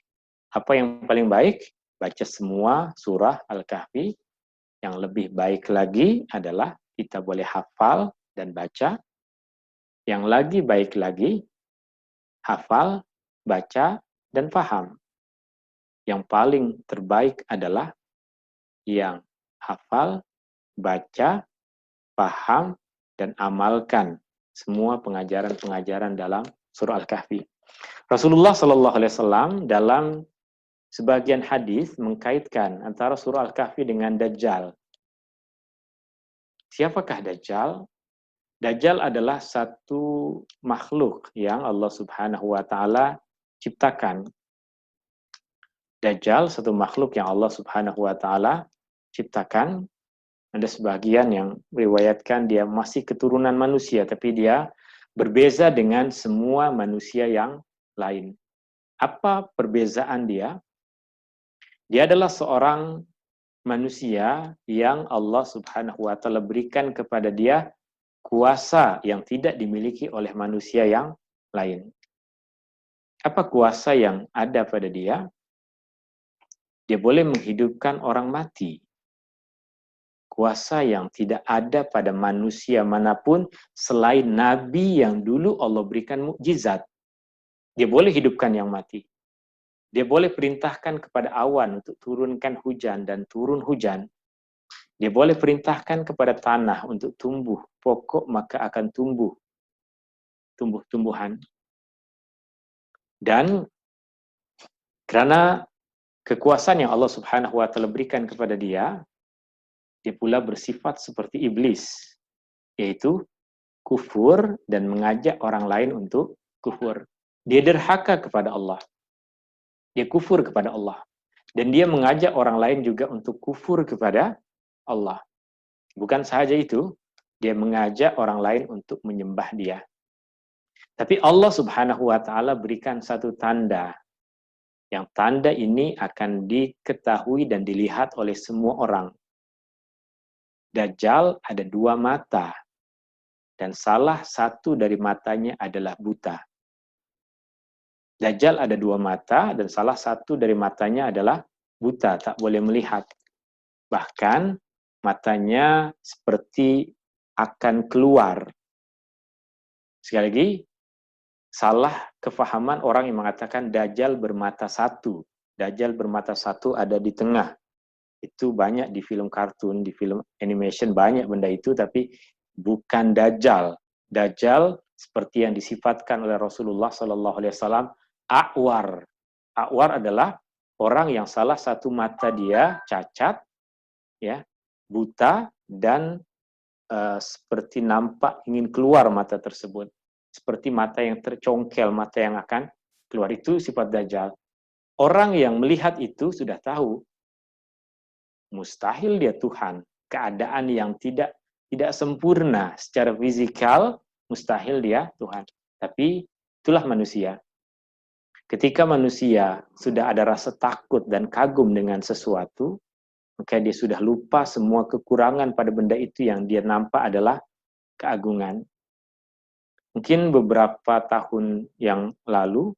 Apa yang paling baik? Baca semua surah Al-Kahfi. Yang lebih baik lagi adalah kita boleh hafal dan baca. Yang lagi baik lagi, hafal, baca, dan paham. Yang paling terbaik adalah yang hafal, baca, paham, dan amalkan semua pengajaran-pengajaran dalam surah Al-Kahfi. Rasulullah Sallallahu Alaihi Wasallam dalam sebagian hadis mengkaitkan antara surah Al-Kahfi dengan Dajjal. Siapakah Dajjal? Dajjal adalah satu makhluk yang Allah Subhanahu wa Ta'ala ciptakan. Dajjal satu makhluk yang Allah Subhanahu wa Ta'ala ciptakan. Ada sebagian yang meriwayatkan dia masih keturunan manusia, tapi dia berbeza dengan semua manusia yang lain. Apa perbezaan dia? Dia adalah seorang manusia yang Allah Subhanahu wa Ta'ala berikan kepada dia kuasa yang tidak dimiliki oleh manusia yang lain. Apa kuasa yang ada pada dia? Dia boleh menghidupkan orang mati. Kuasa yang tidak ada pada manusia manapun selain Nabi yang dulu Allah berikan mukjizat. Dia boleh hidupkan yang mati. Dia boleh perintahkan kepada awan untuk turunkan hujan dan turun hujan. Dia boleh perintahkan kepada tanah untuk tumbuh pokok, maka akan tumbuh tumbuh-tumbuhan. Dan karena kekuasaan yang Allah Subhanahu wa taala berikan kepada dia, dia pula bersifat seperti iblis, yaitu kufur dan mengajak orang lain untuk kufur. Dia derhaka kepada Allah. Dia kufur kepada Allah. Dan dia mengajak orang lain juga untuk kufur kepada Allah. Bukan sahaja itu, dia mengajak orang lain untuk menyembah dia. Tapi Allah Subhanahu wa taala berikan satu tanda. Yang tanda ini akan diketahui dan dilihat oleh semua orang. Dajjal ada 2 mata. Dan salah satu dari matanya adalah buta. Dajjal ada 2 mata dan salah satu dari matanya adalah buta, tak boleh melihat. Bahkan matanya seperti akan keluar. Sekali lagi, salah kefahaman orang yang mengatakan Dajjal bermata satu. Dajjal bermata satu ada di tengah. Itu banyak di film kartun, di film animation, banyak benda itu, tapi bukan Dajjal. Dajjal seperti yang disifatkan oleh Rasulullah SAW, a'war. A'war adalah orang yang salah satu mata dia cacat, ya, buta, dan seperti nampak ingin keluar mata tersebut. Seperti mata yang tercongkel, mata yang akan keluar. Itu sifat Dajjal. Orang yang melihat itu sudah tahu, mustahil dia Tuhan. Keadaan yang tidak sempurna secara fisikal, mustahil dia Tuhan. Tapi itulah manusia. Ketika manusia sudah ada rasa takut dan kagum dengan sesuatu, maka dia sudah lupa semua kekurangan pada benda itu, yang dia nampak adalah keagungan. Mungkin beberapa tahun yang lalu,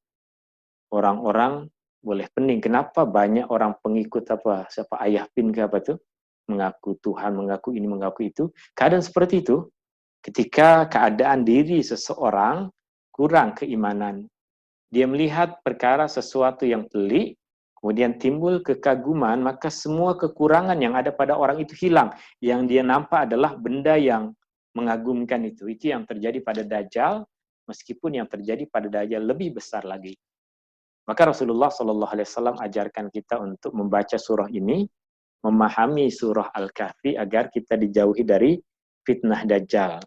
orang-orang boleh pening. Kenapa banyak orang pengikut siapa Ayah Pin ke apa tuh, mengaku Tuhan, mengaku ini, mengaku itu. Keadaan seperti itu, ketika keadaan diri seseorang kurang keimanan, dia melihat perkara sesuatu yang pelik, kemudian timbul kekaguman, maka semua kekurangan yang ada pada orang itu hilang. Yang dia nampak adalah benda yang mengagumkan itu. Itu yang terjadi pada Dajjal, meskipun yang terjadi pada Dajjal lebih besar lagi. Maka Rasulullah SAW ajarkan kita untuk membaca surah ini, memahami surah Al-Kahfi agar kita dijauhi dari fitnah Dajjal.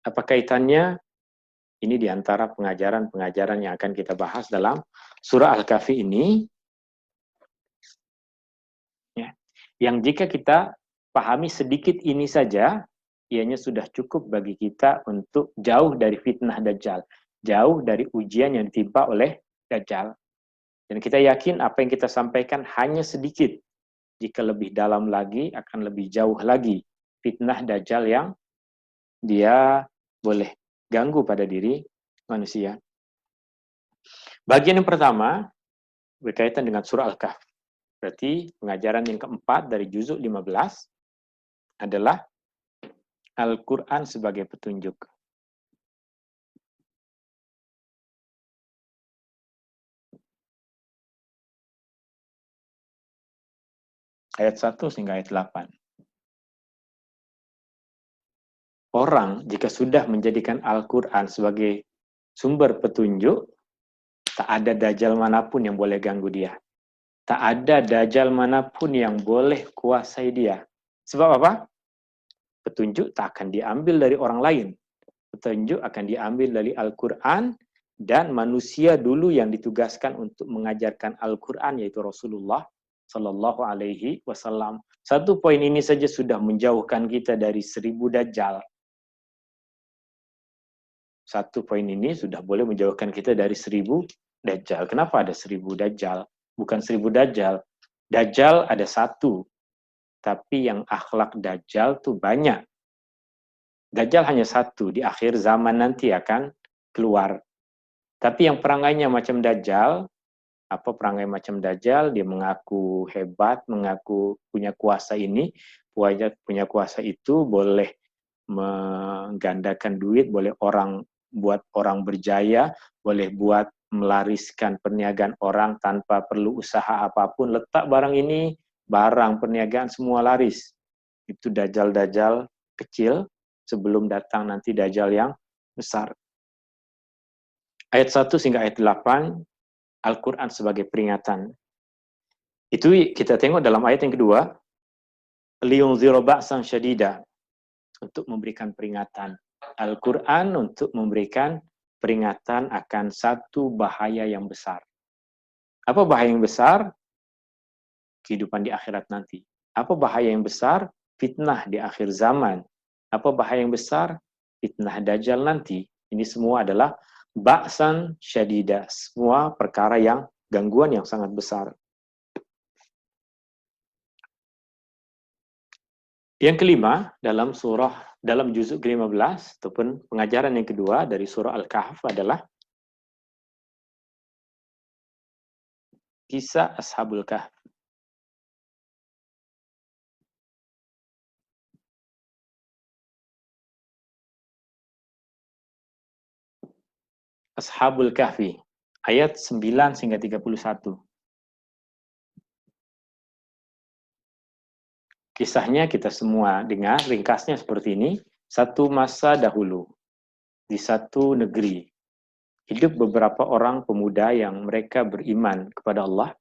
Apa kaitannya? Ini diantara pengajaran-pengajaran yang akan kita bahas dalam surah Al-Kahfi ini. Ya. Yang jika kita pahami sedikit ini saja, ianya sudah cukup bagi kita untuk jauh dari fitnah Dajjal. Jauh dari ujian yang ditimpa oleh Dajjal. Dan kita yakin apa yang kita sampaikan hanya sedikit. Jika lebih dalam lagi, akan lebih jauh lagi fitnah Dajjal yang dia boleh ganggu pada diri manusia. Bagian yang pertama berkaitan dengan surah Al-Kahf. Berarti pengajaran yang keempat dari juzuk 15 adalah Al-Quran sebagai petunjuk. Ayat 1 hingga ayat 8. Orang jika sudah menjadikan Al-Quran sebagai sumber petunjuk, tak ada dajjal manapun yang boleh ganggu dia. Tak ada dajjal manapun yang boleh kuasai dia. Sebab apa? Petunjuk tak akan diambil dari orang lain. Petunjuk akan diambil dari Al-Quran, dan manusia dulu yang ditugaskan untuk mengajarkan Al-Quran yaitu Rasulullah Sallallahu Alaihi Wasallam. Satu poin ini saja sudah menjauhkan kita dari 1000 dajjal. Satu poin ini sudah boleh menjauhkan kita dari 1000 dajjal. Kenapa ada 1000 dajjal? Bukan 1000 dajjal. Dajjal ada satu, tapi yang akhlak dajjal tuh banyak. Dajjal hanya satu, di akhir zaman nanti akan keluar. Tapi yang perangainya macam Dajjal, apa perangai macam Dajjal, dia mengaku hebat, mengaku punya kuasa ini, punya kuasa itu, boleh menggandakan duit, boleh buat orang berjaya, boleh buat melariskan perniagaan orang tanpa perlu usaha apapun. Letak barang ini, barang, perniagaan semua laris. Itu dajjal-dajjal kecil sebelum datang nanti dajjal yang besar. Ayat 1 hingga ayat 8, Al-Quran sebagai peringatan. Itu kita tengok dalam ayat yang kedua, liyunziru ba'san syadida, untuk memberikan peringatan. Al-Quran untuk memberikan peringatan akan satu bahaya yang besar. Apa bahaya yang besar? Kehidupan di akhirat nanti. Apa bahaya yang besar? Fitnah di akhir zaman. Apa bahaya yang besar? Fitnah dajjal nanti. Ini semua adalah ba'san syadida. Semua perkara yang gangguan yang sangat besar. Yang kelima, dalam juzuk ke-15 ataupun pengajaran yang kedua dari surah Al-Kahf adalah kisah Ashabul Kahf. Ashabul Kahfi, ayat 9 hingga 31. Kisahnya kita semua dengar, ringkasnya seperti ini. Satu masa dahulu, di satu negeri, hidup beberapa orang pemuda yang mereka beriman kepada Allah,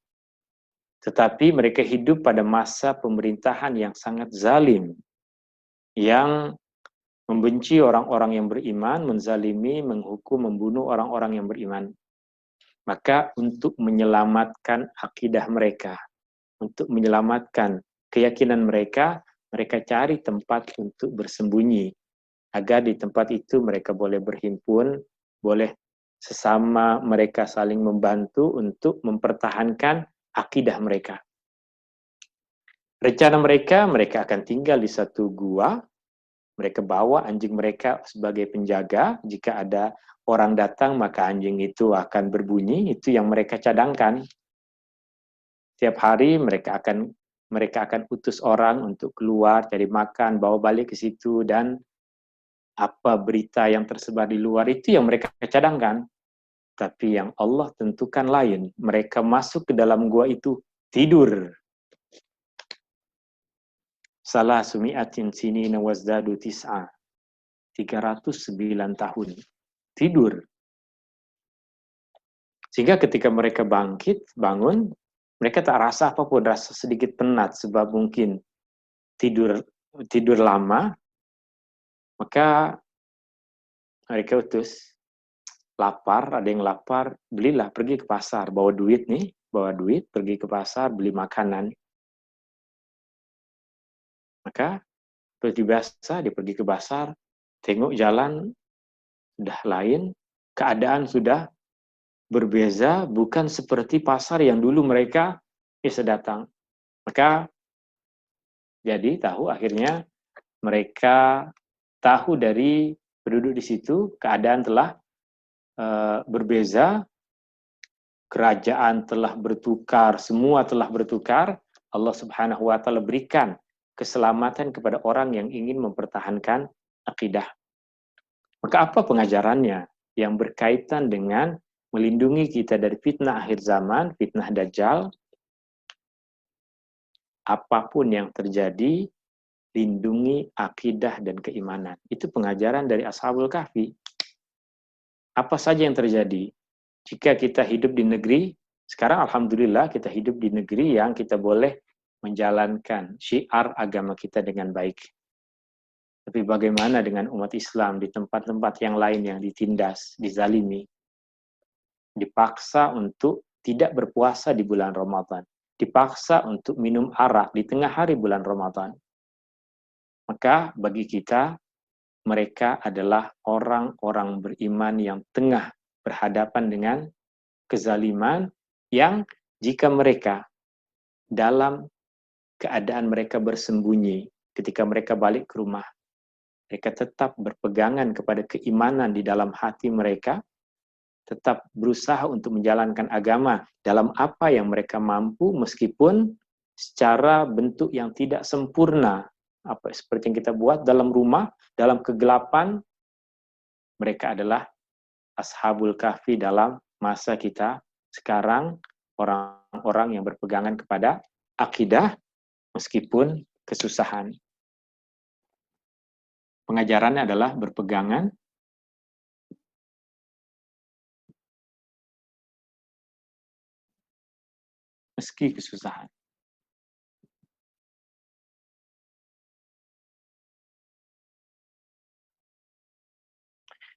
tetapi mereka hidup pada masa pemerintahan yang sangat zalim, yang membenci orang-orang yang beriman, menzalimi, menghukum, membunuh orang-orang yang beriman. Maka untuk menyelamatkan akidah mereka, untuk menyelamatkan keyakinan mereka, mereka cari tempat untuk bersembunyi, agar di tempat itu mereka boleh berhimpun, boleh sesama mereka saling membantu untuk mempertahankan akidah mereka. Rencana mereka akan tinggal di satu gua, mereka bawa anjing mereka sebagai penjaga, jika ada orang datang maka anjing itu akan berbunyi, itu yang mereka cadangkan. Tiap hari mereka akan utus orang untuk keluar cari makan, bawa balik ke situ, dan apa berita yang tersebar di luar itu yang mereka cadangkan. Tapi yang Allah tentukan lain, mereka masuk ke dalam gua itu tidur. Salah sumi'atin sinina wazdadu tis'a, 309 tahun tidur. Sehingga ketika mereka bangun, mereka tak rasa apapun, rasa sedikit penat sebab mungkin tidur lama. Maka mereka utus, lapar, ada yang lapar, belilah, pergi ke pasar, bawa duit, pergi ke pasar, beli makanan. Maka seperti biasa, dia pergi ke pasar, tengok jalan sudah lain, keadaan sudah berbeza, bukan seperti pasar yang dulu mereka bisa datang. Maka jadi akhirnya mereka tahu dari penduduk di situ, keadaan telah berbeza, kerajaan telah bertukar, semua telah bertukar. Allah Subhanahu wa taala berikan keselamatan kepada orang yang ingin mempertahankan akidah. Maka apa pengajarannya yang berkaitan dengan melindungi kita dari fitnah akhir zaman, fitnah dajjal? Apapun yang terjadi, lindungi akidah dan keimanan. Itu pengajaran dari Ashabul Kahfi. Apa saja yang terjadi? Jika kita hidup di negeri, sekarang alhamdulillah kita hidup di negeri yang kita boleh menjalankan syiar agama kita dengan baik. Tapi bagaimana dengan umat Islam di tempat-tempat yang lain yang ditindas, dizalimi, dipaksa untuk tidak berpuasa di bulan Ramadan, dipaksa untuk minum arak di tengah hari bulan Ramadan. Maka bagi kita, mereka adalah orang-orang beriman yang tengah berhadapan dengan kezaliman, yang jika mereka dalam keadaan mereka bersembunyi, ketika mereka balik ke rumah, mereka tetap berpegangan kepada keimanan di dalam hati mereka, tetap berusaha untuk menjalankan agama dalam apa yang mereka mampu, meskipun secara bentuk yang tidak sempurna, seperti yang kita buat dalam rumah, dalam kegelapan. Mereka adalah Ashabul Kahfi dalam masa kita sekarang, orang-orang yang berpegangan kepada akidah meskipun kesusahan. Pengajarannya adalah berpegangan meski kesusahan.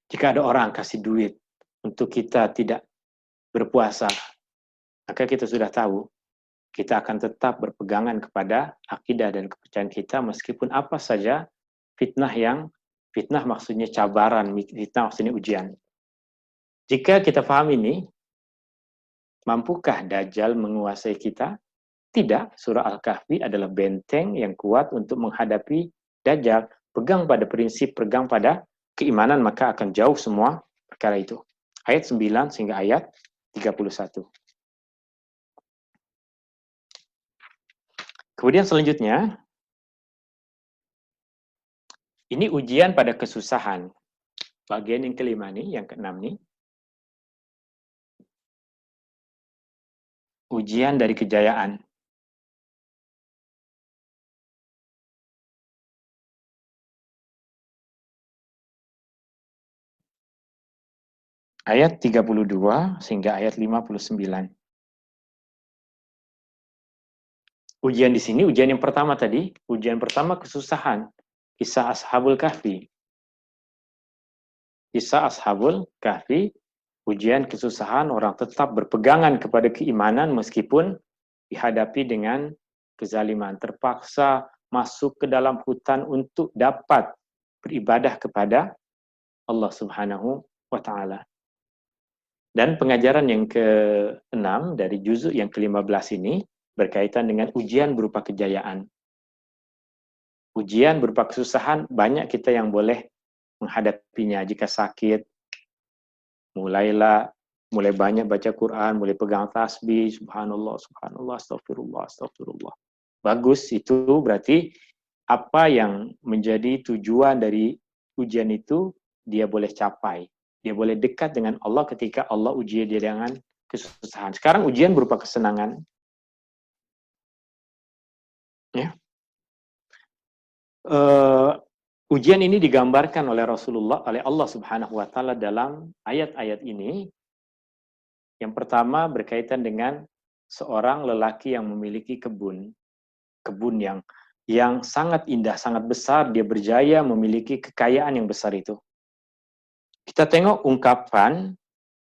Jika ada orang kasih duit untuk kita tidak berpuasa, maka kita sudah tahu kita akan tetap berpegangan kepada akidah dan kepercayaan kita meskipun apa saja fitnah maksudnya cabaran, fitnah maksudnya ujian. Jika kita paham ini, mampukah Dajjal menguasai kita? Tidak, surah Al-Kahfi adalah benteng yang kuat untuk menghadapi Dajjal. Pegang pada prinsip, pegang pada keimanan, maka akan jauh semua perkara itu. Ayat 9 sehingga ayat 31. Kemudian selanjutnya, ini ujian pada kesusahan. Bagian yang kelima nih, yang keenam nih. Ujian dari kejayaan. Ayat 32 sehingga ayat 59. Ujian di sini, ujian yang pertama tadi, ujian pertama kesusahan. Kisah Ashabul Kahfi. Kisah Ashabul Kahfi, ujian kesusahan, orang tetap berpegangan kepada keimanan meskipun dihadapi dengan kezaliman. Terpaksa masuk ke dalam hutan untuk dapat beribadah kepada Allah Subhanahu wa Ta'ala. Dan pengajaran yang ke-6 dari juzuk yang ke-15 ini berkaitan dengan ujian berupa kejayaan. Ujian berupa kesusahan, banyak kita yang boleh menghadapinya. Jika sakit, mulai banyak baca Quran, mulai pegang tasbih, subhanallah, subhanallah, astagfirullah, astagfirullah. Bagus, itu berarti apa yang menjadi tujuan dari ujian itu, dia boleh capai. Dia boleh dekat dengan Allah ketika Allah uji dia dengan kesusahan. Sekarang ujian berupa kesenangan. Ya. Ujian ini digambarkan oleh Rasulullah, oleh Allah Subhanahu wa Ta'ala dalam ayat-ayat ini. Yang pertama berkaitan dengan seorang lelaki yang memiliki kebun yang sangat indah, sangat besar, dia berjaya memiliki kekayaan yang besar itu. Kita tengok ungkapan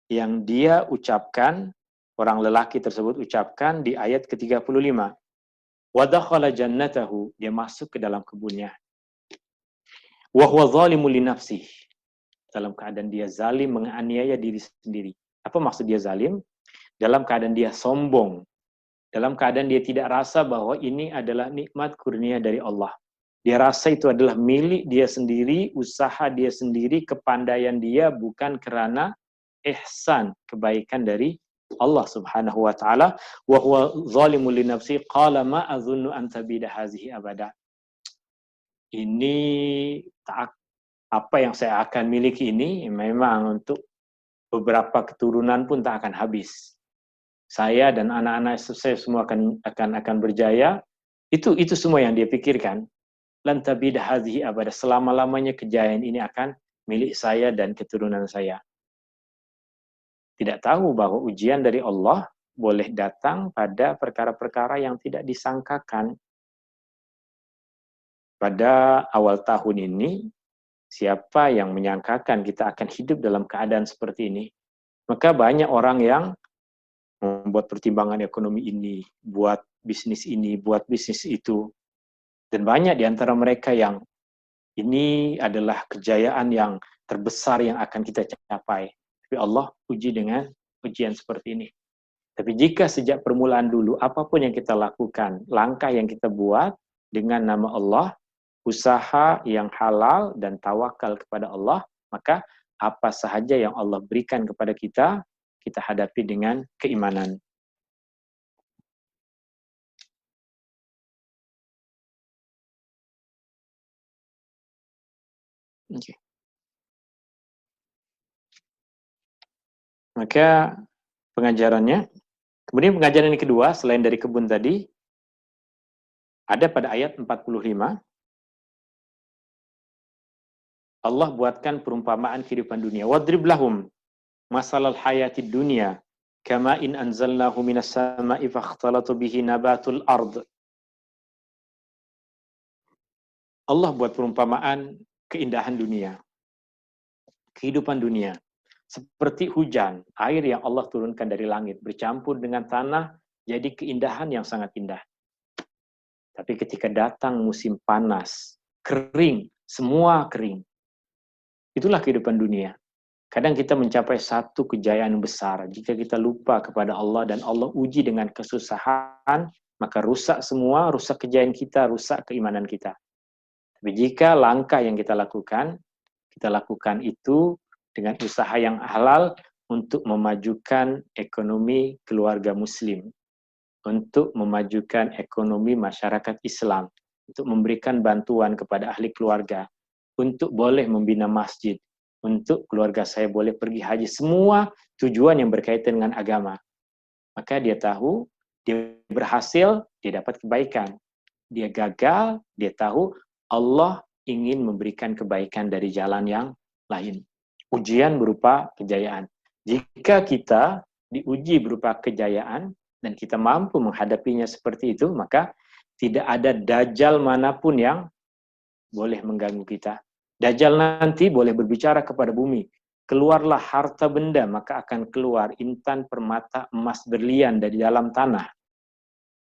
yang dia ucapkan, orang lelaki tersebut ucapkan di ayat ke-35. Wa dakhala jannatahu, dia masuk ke dalam kebunnya. Wa huwa zalimun li nafsihi, dalam keadaan dia zalim, menganiaya diri sendiri. Apa maksud dia zalim? Dalam keadaan dia sombong, dalam keadaan dia tidak rasa bahwa ini adalah nikmat kurnia dari Allah. Dia rasa itu adalah milik dia sendiri, usaha dia sendiri, kepandaian dia, bukan kerana ihsan, kebaikan dari Allah Subhanahu wa Ta'ala. Wa huwa zalimun li nafsi qala ma azunnu an tabida hazihi abada. Ini apa yang saya akan miliki ini memang untuk beberapa keturunan pun tak akan habis. Saya dan anak-anak saya semua akan berjaya. Itu semua yang dia pikirkan. Lan tabida hadhihi abada, selama-lamanya kejayaan ini akan milik saya dan keturunan saya. Tidak tahu bahwa ujian dari Allah boleh datang pada perkara-perkara yang tidak disangkakan. Pada awal tahun ini, siapa yang menyangkakan kita akan hidup dalam keadaan seperti ini? Maka banyak orang yang membuat pertimbangan ekonomi ini, buat bisnis ini, buat bisnis itu. Dan banyak di antara mereka yang ini adalah kejayaan yang terbesar yang akan kita capai. Tapi Allah uji dengan ujian seperti ini. Tapi jika sejak permulaan dulu, apapun yang kita lakukan, langkah yang kita buat dengan nama Allah, usaha yang halal dan tawakal kepada Allah, maka apa sahaja yang Allah berikan kepada kita, kita hadapi dengan keimanan. Okay. Maka pengajarannya, kemudian pengajaran yang kedua, selain dari kebun tadi, Ada pada ayat 45, Allah buatkan perumpamaan kehidupan dunia. Wadrib lahum masalal hayatid dunya kama in anzalnahu minas sama'i fakhtalatu bihi nabatul ard. Allah buat perumpamaan keindahan dunia, kehidupan dunia. Seperti hujan, air yang Allah turunkan dari langit, bercampur dengan tanah, jadi keindahan yang sangat indah. Tapi ketika datang musim panas, kering, semua kering. Itulah kehidupan dunia. Kadang kita mencapai satu kejayaan besar, jika kita lupa kepada Allah dan Allah uji dengan kesusahan, maka rusak semua, rusak kejayaan kita, rusak keimanan kita. Tapi jika langkah yang kita lakukan itu dengan usaha yang halal untuk memajukan ekonomi keluarga muslim, untuk memajukan ekonomi masyarakat Islam, untuk memberikan bantuan kepada ahli keluarga, untuk boleh membina masjid, untuk keluarga saya boleh pergi haji, semua tujuan yang berkaitan dengan agama. Maka dia tahu, dia berhasil, dia dapat kebaikan. Dia gagal, dia tahu Allah ingin memberikan kebaikan dari jalan yang lain. Ujian berupa kejayaan. Jika kita diuji berupa kejayaan dan kita mampu menghadapinya seperti itu, maka tidak ada dajjal manapun yang boleh mengganggu kita. Dajjal nanti boleh berbicara kepada bumi. Keluarlah harta benda, maka akan keluar intan, permata, emas, berlian dari dalam tanah.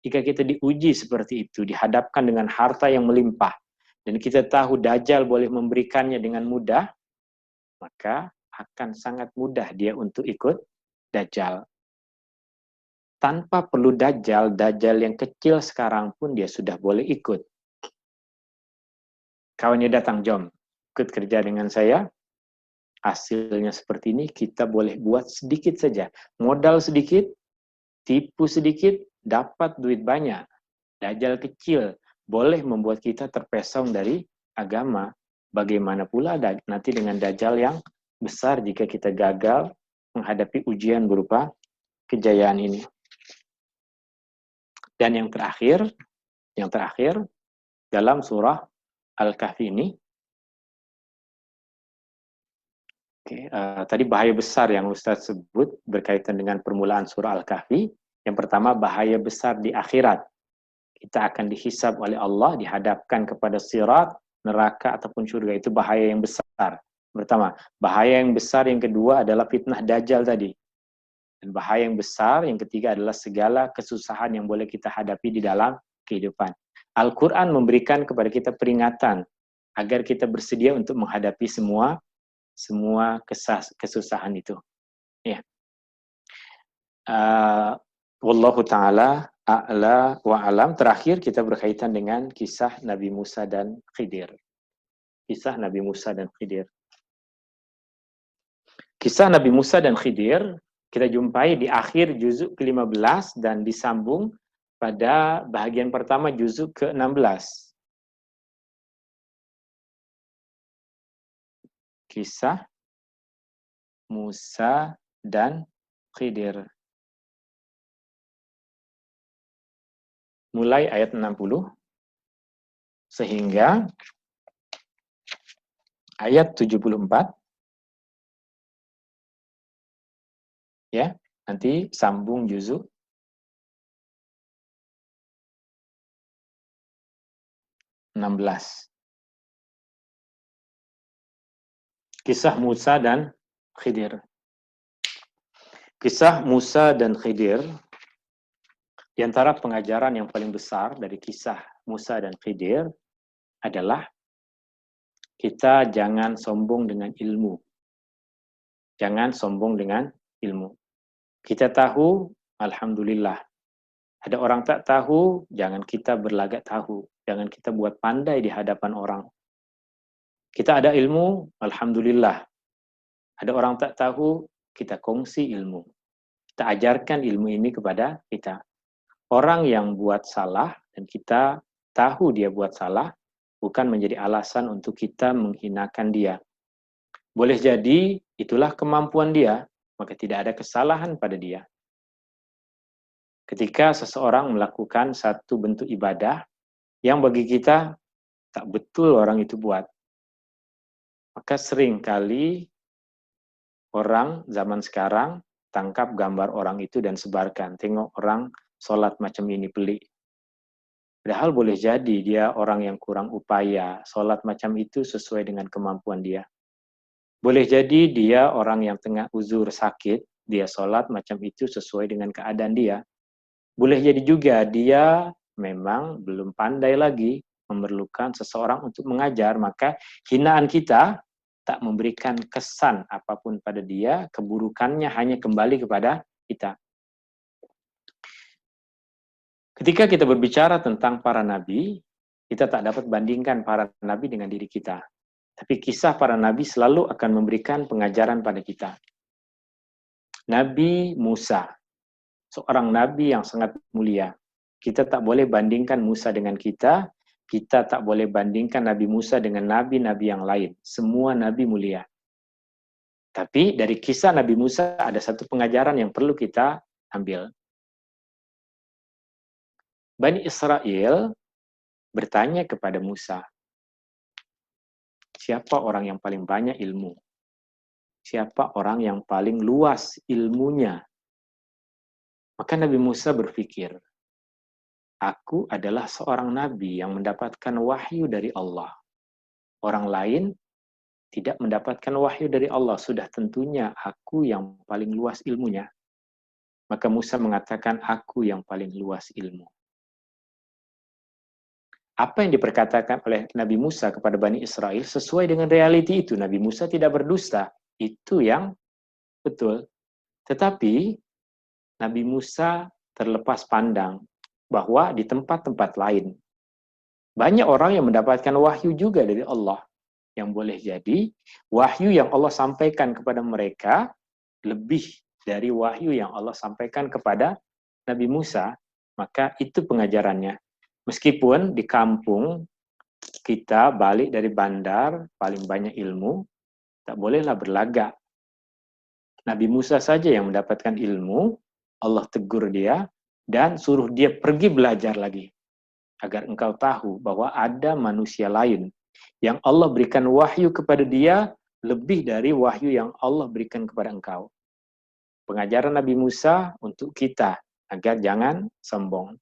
Jika kita diuji seperti itu, dihadapkan dengan harta yang melimpah, dan kita tahu Dajjal boleh memberikannya dengan mudah, maka akan sangat mudah dia untuk ikut Dajjal. Tanpa perlu Dajjal, Dajjal yang kecil sekarang pun dia sudah boleh ikut. Kawannya datang, jom, ikut kerja dengan saya, hasilnya seperti ini, kita boleh buat sedikit saja. Modal sedikit, tipu sedikit, dapat duit banyak. Dajjal kecil boleh membuat kita terpesong dari agama. Bagaimana pula nanti dengan Dajjal yang besar jika kita gagal menghadapi ujian berupa kejayaan ini. Dan yang terakhir dalam surah Al-Kahfi ini, tadi bahaya besar yang Ustaz sebut berkaitan dengan permulaan surah Al-Kahfi. Yang pertama, bahaya besar di akhirat. Kita akan dihisab oleh Allah, dihadapkan kepada sirat, neraka ataupun surga. Itu bahaya yang besar. Pertama, bahaya yang besar yang kedua adalah fitnah Dajjal tadi. Dan bahaya yang besar yang ketiga adalah segala kesusahan yang boleh kita hadapi di dalam kehidupan. Al-Quran memberikan kepada kita peringatan agar kita bersedia untuk menghadapi semua kesusahan itu. Ya. Wallahu ta'ala a'la wa alam. Terakhir kita berkaitan dengan kisah Nabi Musa dan Khidir. Kisah Nabi Musa dan Khidir. Kisah Nabi Musa dan Khidir kita jumpai di akhir juzuk ke-15 dan disambung pada bahagian pertama juzuk ke-16. Kisah Musa dan Khidir. Mulai ayat 60 sehingga ayat 74. Ya, nanti sambung juzuk 16. Kisah Musa dan Khidir. Kisah Musa dan Khidir, di antara pengajaran yang paling besar dari kisah Musa dan Khidir adalah kita jangan sombong dengan ilmu. Jangan sombong dengan ilmu. Kita tahu, alhamdulillah. Ada orang tak tahu, jangan kita berlagak tahu. Jangan kita buat pandai di hadapan orang. Kita ada ilmu, alhamdulillah. Ada orang tak tahu, kita kongsi ilmu. Kita ajarkan ilmu ini kepada kita. Orang yang buat salah, dan kita tahu dia buat salah, bukan menjadi alasan untuk kita menghinakan dia. Boleh jadi, itulah kemampuan dia, maka tidak ada kesalahan pada dia. Ketika seseorang melakukan satu bentuk ibadah, yang bagi kita tak betul orang itu buat. Maka sering kali orang zaman sekarang tangkap gambar orang itu dan sebarkan. Tengok orang sholat macam ini, pelik. Padahal boleh jadi dia orang yang kurang upaya, sholat macam itu sesuai dengan kemampuan dia. Boleh jadi dia orang yang tengah uzur sakit, dia sholat macam itu sesuai dengan keadaan dia. Boleh jadi juga dia memang belum pandai lagi, memerlukan seseorang untuk mengajar, maka hinaan kita tak memberikan kesan apapun pada dia, keburukannya hanya kembali kepada kita. Ketika kita berbicara tentang para nabi, kita tak dapat bandingkan para nabi dengan diri kita. Tapi kisah para nabi selalu akan memberikan pengajaran pada kita. Nabi Musa, seorang nabi yang sangat mulia. Kita tak boleh bandingkan Musa dengan kita tak boleh bandingkan Nabi Musa dengan nabi-nabi yang lain. Semua nabi mulia. Tapi dari kisah Nabi Musa ada satu pengajaran yang perlu kita ambil. Bani Israel bertanya kepada Musa, siapa orang yang paling banyak ilmu? Siapa orang yang paling luas ilmunya? Maka Nabi Musa berpikir, aku adalah seorang nabi yang mendapatkan wahyu dari Allah. Orang lain tidak mendapatkan wahyu dari Allah, sudah tentunya aku yang paling luas ilmunya. Maka Musa mengatakan, aku yang paling luas ilmu. Apa yang diperkatakan oleh Nabi Musa kepada Bani Israel sesuai dengan realiti itu. Nabi Musa tidak berdusta. Itu yang betul. Tetapi Nabi Musa terlepas pandang bahwa di tempat-tempat lain banyak orang yang mendapatkan wahyu juga dari Allah. Yang boleh jadi wahyu yang Allah sampaikan kepada mereka lebih dari wahyu yang Allah sampaikan kepada Nabi Musa. Maka itu pengajarannya. Meskipun di kampung kita balik dari bandar paling banyak ilmu, tak bolehlah berlagak. Nabi Musa saja yang mendapatkan ilmu, Allah tegur dia dan suruh dia pergi belajar lagi. Agar engkau tahu bahwa ada manusia lain yang Allah berikan wahyu kepada dia lebih dari wahyu yang Allah berikan kepada engkau. Pengajaran Nabi Musa untuk kita agar jangan sombong.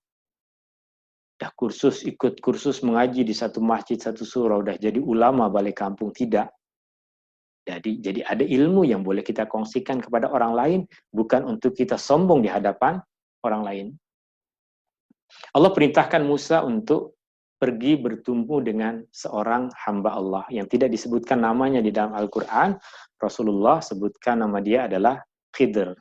Dah ikut kursus mengaji di satu masjid, satu surau, udah jadi ulama balik kampung, tidak. Jadi ada ilmu yang boleh kita kongsikan kepada orang lain, bukan untuk kita sombong di hadapan orang lain. Allah perintahkan Musa untuk pergi bertemu dengan seorang hamba Allah yang tidak disebutkan namanya di dalam Al-Quran. Rasulullah sebutkan nama dia adalah Khidir.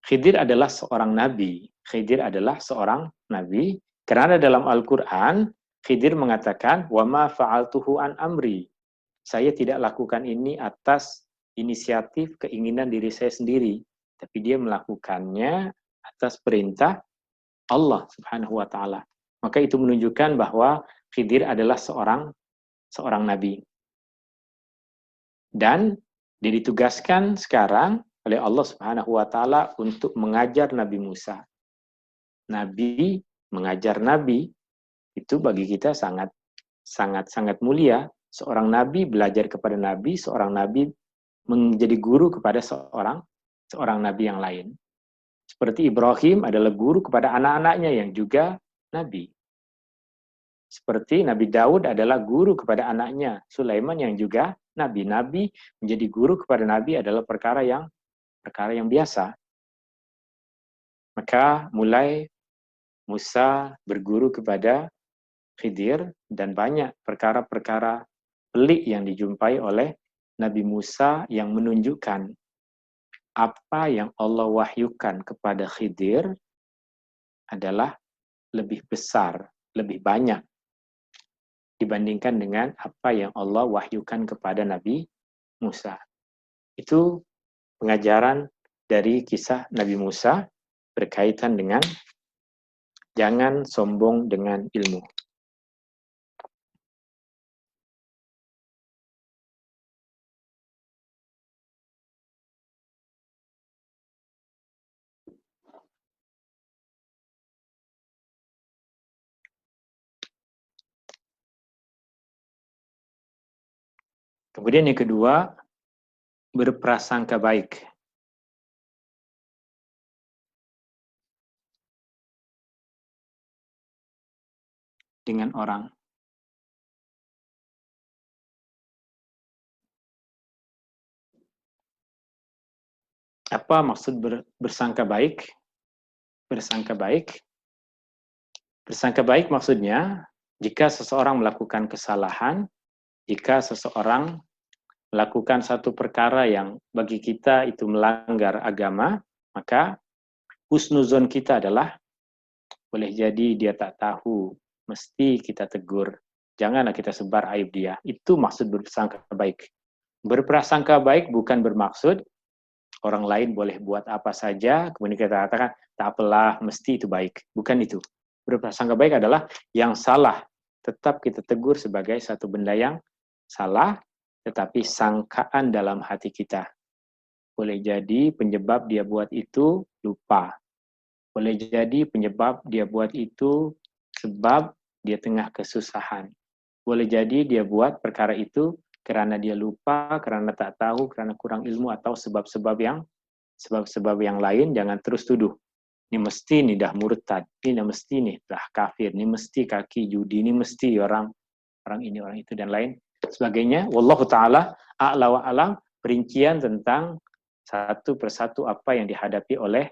Khidir adalah seorang nabi. Khidir adalah seorang nabi. Karena dalam Al-Quran, Khidir mengatakan, وَمَا فَعَلْتُهُ an amri. Saya tidak lakukan ini atas inisiatif keinginan diri saya sendiri. Tapi dia melakukannya atas perintah Allah Subhanahu wa taala. Maka itu menunjukkan bahwa Khidir adalah seorang nabi. Dan dia ditugaskan sekarang oleh Allah Subhanahu wa taala untuk mengajar Nabi Musa. Nabi mengajar nabi itu bagi kita sangat mulia. Seorang nabi belajar kepada nabi, seorang nabi menjadi guru kepada seorang nabi yang lain. Seperti Ibrahim adalah guru kepada anak-anaknya yang juga nabi. Seperti Nabi Daud adalah guru kepada anaknya Sulaiman yang juga nabi. Nabi menjadi guru kepada nabi adalah perkara yang biasa. Maka mulai Musa berguru kepada Khidir dan banyak perkara-perkara pelik yang dijumpai oleh Nabi Musa yang menunjukkan apa yang Allah wahyukan kepada Khidir adalah lebih besar, lebih banyak dibandingkan dengan apa yang Allah wahyukan kepada Nabi Musa. Itu pengajaran dari kisah Nabi Musa berkaitan dengan jangan sombong dengan ilmu. Kemudian yang kedua, berprasangka baik dengan orang. Apa maksud bersangka baik? Bersangka baik. Bersangka baik maksudnya, jika seseorang melakukan kesalahan, jika seseorang melakukan satu perkara yang bagi kita itu melanggar agama, maka husnuzon kita adalah, boleh jadi dia tak tahu, mesti kita tegur. Janganlah kita sebar aib dia. Itu maksud bersangka baik. Berprasangka baik bukan bermaksud orang lain boleh buat apa saja, kemudian kita katakan, tak apalah, mesti itu baik. Bukan itu. Berprasangka baik adalah yang salah, tetap kita tegur sebagai satu benda yang salah, tetapi sangkaan dalam hati kita. Boleh jadi penyebab dia buat itu lupa. Boleh jadi penyebab dia buat itu sebab dia tengah kesusahan. Boleh jadi dia buat perkara itu karena dia lupa, karena tak tahu, karena kurang ilmu, atau sebab-sebab yang lain. Jangan terus tuduh. Ini mesti nih dah murtad, ini mesti nih dah kafir, ini mesti kaki judi, ini mesti orang ini, orang itu, dan lain sebagainya. Wallahu ta'ala a'la wa alam. Perincian tentang satu persatu apa yang dihadapi oleh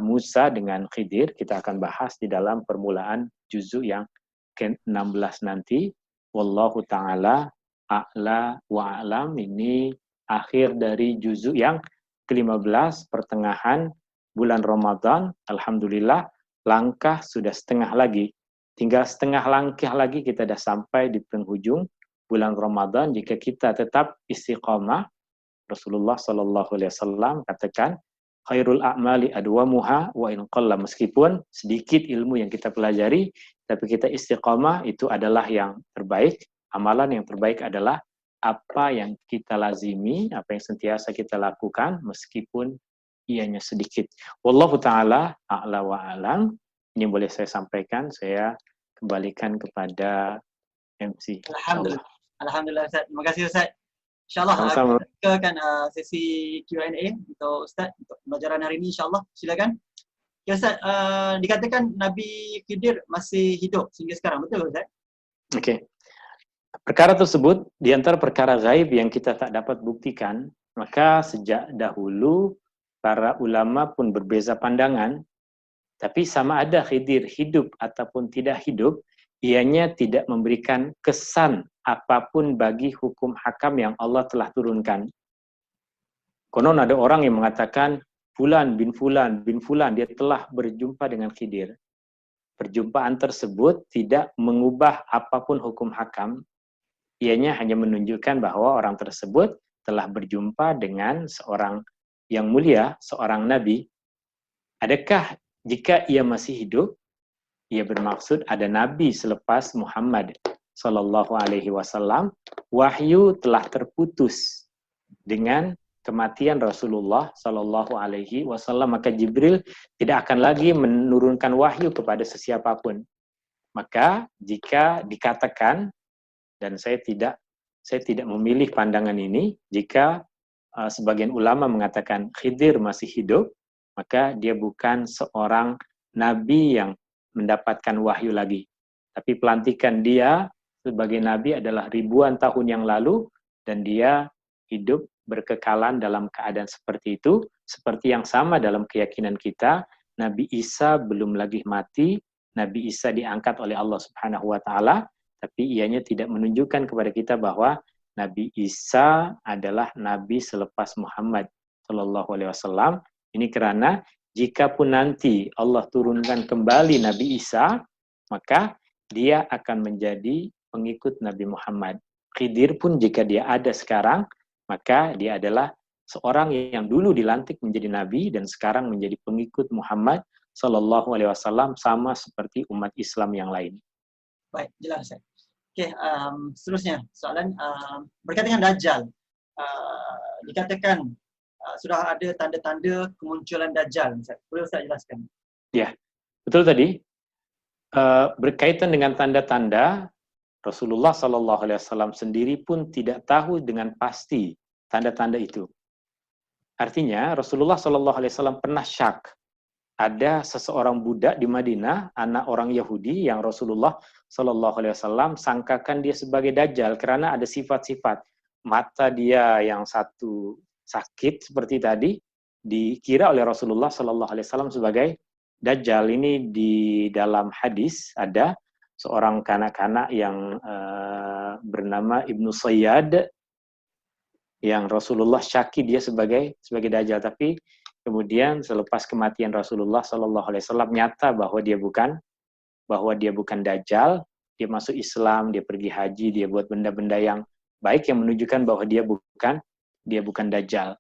Musa dengan Khidir kita akan bahas di dalam permulaan juzuk yang ke-16 nanti. Wallahu ta'ala a'la wa alam. Ini akhir dari juzuk yang ke-15, pertengahan bulan Ramadan. Alhamdulillah, langkah sudah setengah lagi. Tinggal setengah langkah lagi kita sudah sampai di penghujung bulan Ramadan. Jika kita tetap istiqamah, Rasulullah SAW katakan, khairul a'mali adwamuha wa in qalla. Meskipun sedikit ilmu yang kita pelajari, tapi kita istiqamah, itu adalah yang terbaik. Amalan yang terbaik adalah apa yang kita lazimi, apa yang sentiasa kita lakukan, meskipun ianya sedikit. Wallahu ta'ala a'la wa alam. Ini boleh saya sampaikan, saya kembalikan kepada MC. Alhamdulillah. Alhamdulillah Ustaz. Terima kasih Ustaz. InsyaAllah kita akan sesi Q&A untuk Ustaz untuk pelajaran hari ini, insyaAllah. Silakan. Ya Ustaz, dikatakan Nabi Khidir masih hidup sehingga sekarang, betul Ustaz? Oke. Perkara tersebut di antara perkara gaib yang kita tak dapat buktikan, maka sejak dahulu para ulama pun berbeza pandangan, tapi sama ada Khidir hidup ataupun tidak hidup, ianya tidak memberikan kesan apapun bagi hukum hakam yang Allah telah turunkan. Konon ada orang yang mengatakan, Fulan bin Fulan bin Fulan, dia telah berjumpa dengan Khidir. Perjumpaan tersebut tidak mengubah apapun hukum hakam, ianya hanya menunjukkan bahwa orang tersebut telah berjumpa dengan seorang yang mulia, seorang nabi. Adakah jika ia masih hidup, ia bermaksud ada nabi selepas Muhammad sallallahu alaihi wasallam, wahyu telah terputus dengan kematian Rasulullah sallallahu alaihi wasallam, maka Jibril tidak akan lagi menurunkan wahyu kepada sesiapapun. Maka jika dikatakan, dan saya tidak memilih pandangan ini, jika sebagian ulama mengatakan Khidir masih hidup, maka dia bukan seorang nabi yang mendapatkan wahyu lagi. Tapi pelantikan dia sebagai nabi adalah ribuan tahun yang lalu, dan dia hidup berkekalan dalam keadaan seperti itu, seperti yang sama dalam keyakinan kita. Nabi Isa belum lagi mati, Nabi Isa diangkat oleh Allah Subhanahu wa taala, tapi ianya tidak menunjukkan kepada kita bahwa Nabi Isa adalah nabi selepas Muhammad sallallahu alaihi wasallam. Ini karena jika pun nanti Allah turunkan kembali Nabi Isa, maka dia akan menjadi pengikut Nabi Muhammad. Khidir pun jika dia ada sekarang, maka dia adalah seorang yang dulu dilantik menjadi nabi dan sekarang menjadi pengikut Muhammad sallallahu alaihi wasallam, sama seperti umat Islam yang lain. Baik, jelas Ustaz. Okey, seterusnya soalan berkaitan dengan Dajjal. Dikatakan sudah ada tanda-tanda kemunculan Dajjal. Ustaz, boleh Ustaz jelaskan? Ya, betul tadi. Berkaitan dengan tanda-tanda, Rasulullah Shallallahu Alaihi Wasallam sendiri pun tidak tahu dengan pasti tanda-tanda itu. Artinya Rasulullah Shallallahu Alaihi Wasallam pernah syak. Ada seseorang budak di Madinah, anak orang Yahudi yang Rasulullah Shallallahu Alaihi Wasallam sangkakan dia sebagai dajjal karena ada sifat-sifat. Mata dia yang satu sakit seperti tadi dikira oleh Rasulullah Shallallahu Alaihi Wasallam sebagai dajjal. Ini di dalam hadis ada seorang kanak-kanak yang bernama Ibnu Sayyad yang Rasulullah syaki dia sebagai dajjal, tapi kemudian selepas kematian Rasulullah Shallallahu Alaihi Wasallam nyata bahwa dia bukan dajjal, dia masuk Islam, dia pergi haji, dia buat benda-benda yang baik yang menunjukkan bahwa dia bukan dajjal.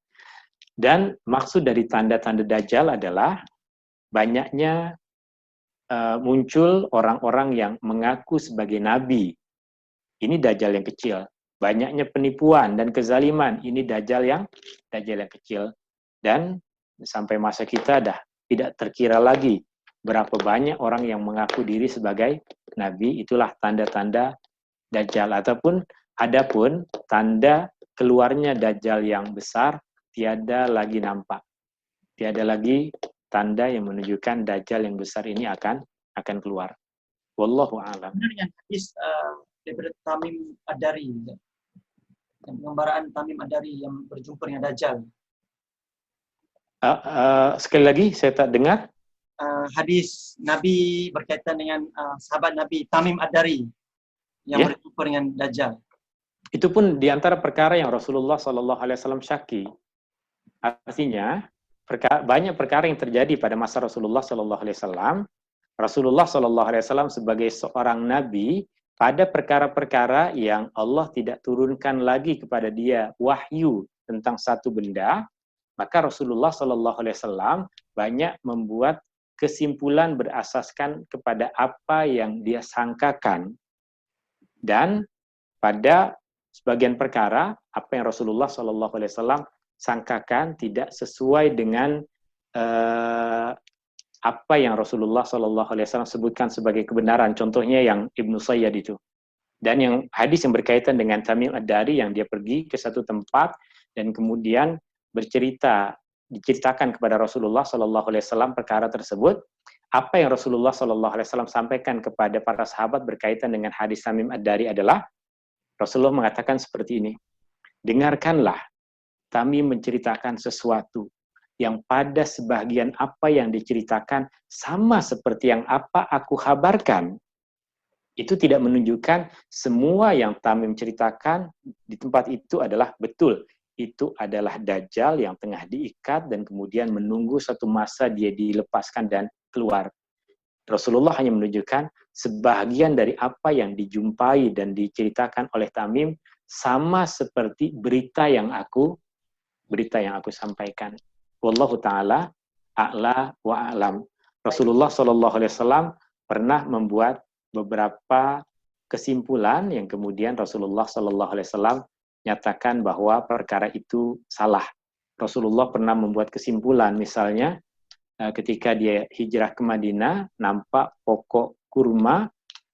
Dan maksud dari tanda-tanda dajjal adalah banyaknya muncul orang-orang yang mengaku sebagai nabi. Ini dajjal yang kecil. Banyaknya penipuan dan kezaliman. Ini dajjal yang kecil. Dan sampai masa kita dah tidak terkira lagi berapa banyak orang yang mengaku diri sebagai nabi. Itulah tanda-tanda dajjal. Adapun tanda keluarnya dajjal yang besar tiada lagi nampak. Tiada lagi tanda yang menunjukkan dajjal yang besar ini akan keluar. Wallahu a'lam. Benar yang hadis daripada Tamim Ad-Dari, penggambaran Tamim Ad-Dari yang berjumpa dengan dajjal. Sekali lagi saya tak dengar. Hadis Nabi berkaitan dengan sahabat Nabi Tamim Ad-Dari yang berjumpa dengan dajjal. Itu pun di antara perkara yang Rasulullah Shallallahu Alaihi Wasallam syaki. Artinya banyak perkara yang terjadi pada masa Rasulullah Shallallahu Alaihi Wasallam. Rasulullah Shallallahu Alaihi Wasallam sebagai seorang nabi pada perkara-perkara yang Allah tidak turunkan lagi kepada dia wahyu tentang satu benda, maka Rasulullah Shallallahu Alaihi Wasallam banyak membuat kesimpulan berasaskan kepada apa yang dia sangkakan, dan pada sebagian perkara apa yang Rasulullah Shallallahu Alaihi Wasallam sangkakan tidak sesuai dengan apa yang Rasulullah Shallallahu Alaihi Wasallam sebutkan sebagai kebenaran. Contohnya yang Ibnu Sayyad itu. Dan yang hadis yang berkaitan dengan Tamim Ad-Dari yang dia pergi ke satu tempat dan kemudian diceritakan kepada Rasulullah Shallallahu Alaihi Wasallam perkara tersebut. Apa yang Rasulullah Shallallahu Alaihi Wasallam sampaikan kepada para sahabat berkaitan dengan hadis Tamim Ad-Dari adalah Rasulullah mengatakan seperti ini. Dengarkanlah, Tamim menceritakan sesuatu yang pada sebagian apa yang diceritakan sama seperti yang apa aku kabarkan. Itu tidak menunjukkan semua yang Tamim ceritakan di tempat itu adalah betul. Itu adalah dajjal yang tengah diikat dan kemudian menunggu satu masa dia dilepaskan dan keluar. Rasulullah hanya menunjukkan sebagian dari apa yang dijumpai dan diceritakan oleh Tamim sama seperti berita yang aku sampaikan. Wallahu ta'ala a'la wa a'lam. Rasulullah SAW pernah membuat beberapa kesimpulan yang kemudian Rasulullah SAW nyatakan bahwa perkara itu salah. Rasulullah pernah membuat kesimpulan, misalnya ketika dia hijrah ke Madinah, nampak pokok kurma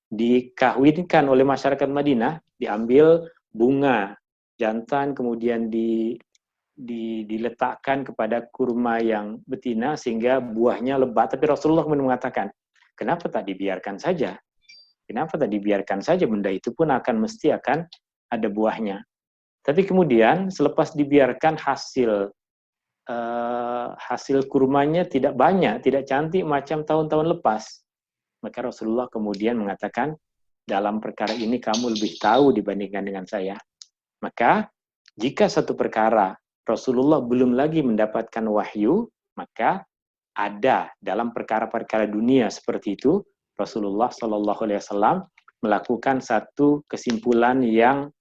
dikahwinkan oleh masyarakat Madinah, diambil bunga jantan kemudian diletakkan kepada kurma yang betina sehingga buahnya lebat. Tapi Rasulullah mengatakan, kenapa tak dibiarkan saja? Kenapa tak dibiarkan saja? Benda itu pun mesti akan ada buahnya. Tapi kemudian selepas dibiarkan hasil kurmanya tidak banyak, tidak cantik macam tahun-tahun lepas. Maka Rasulullah kemudian mengatakan, dalam perkara ini kamu lebih tahu dibandingkan dengan saya. Maka jika satu perkara Rasulullah belum lagi mendapatkan wahyu, maka ada dalam perkara-perkara dunia seperti itu, Rasulullah Shallallahu Alaihi Wasallam melakukan satu kesimpulan yang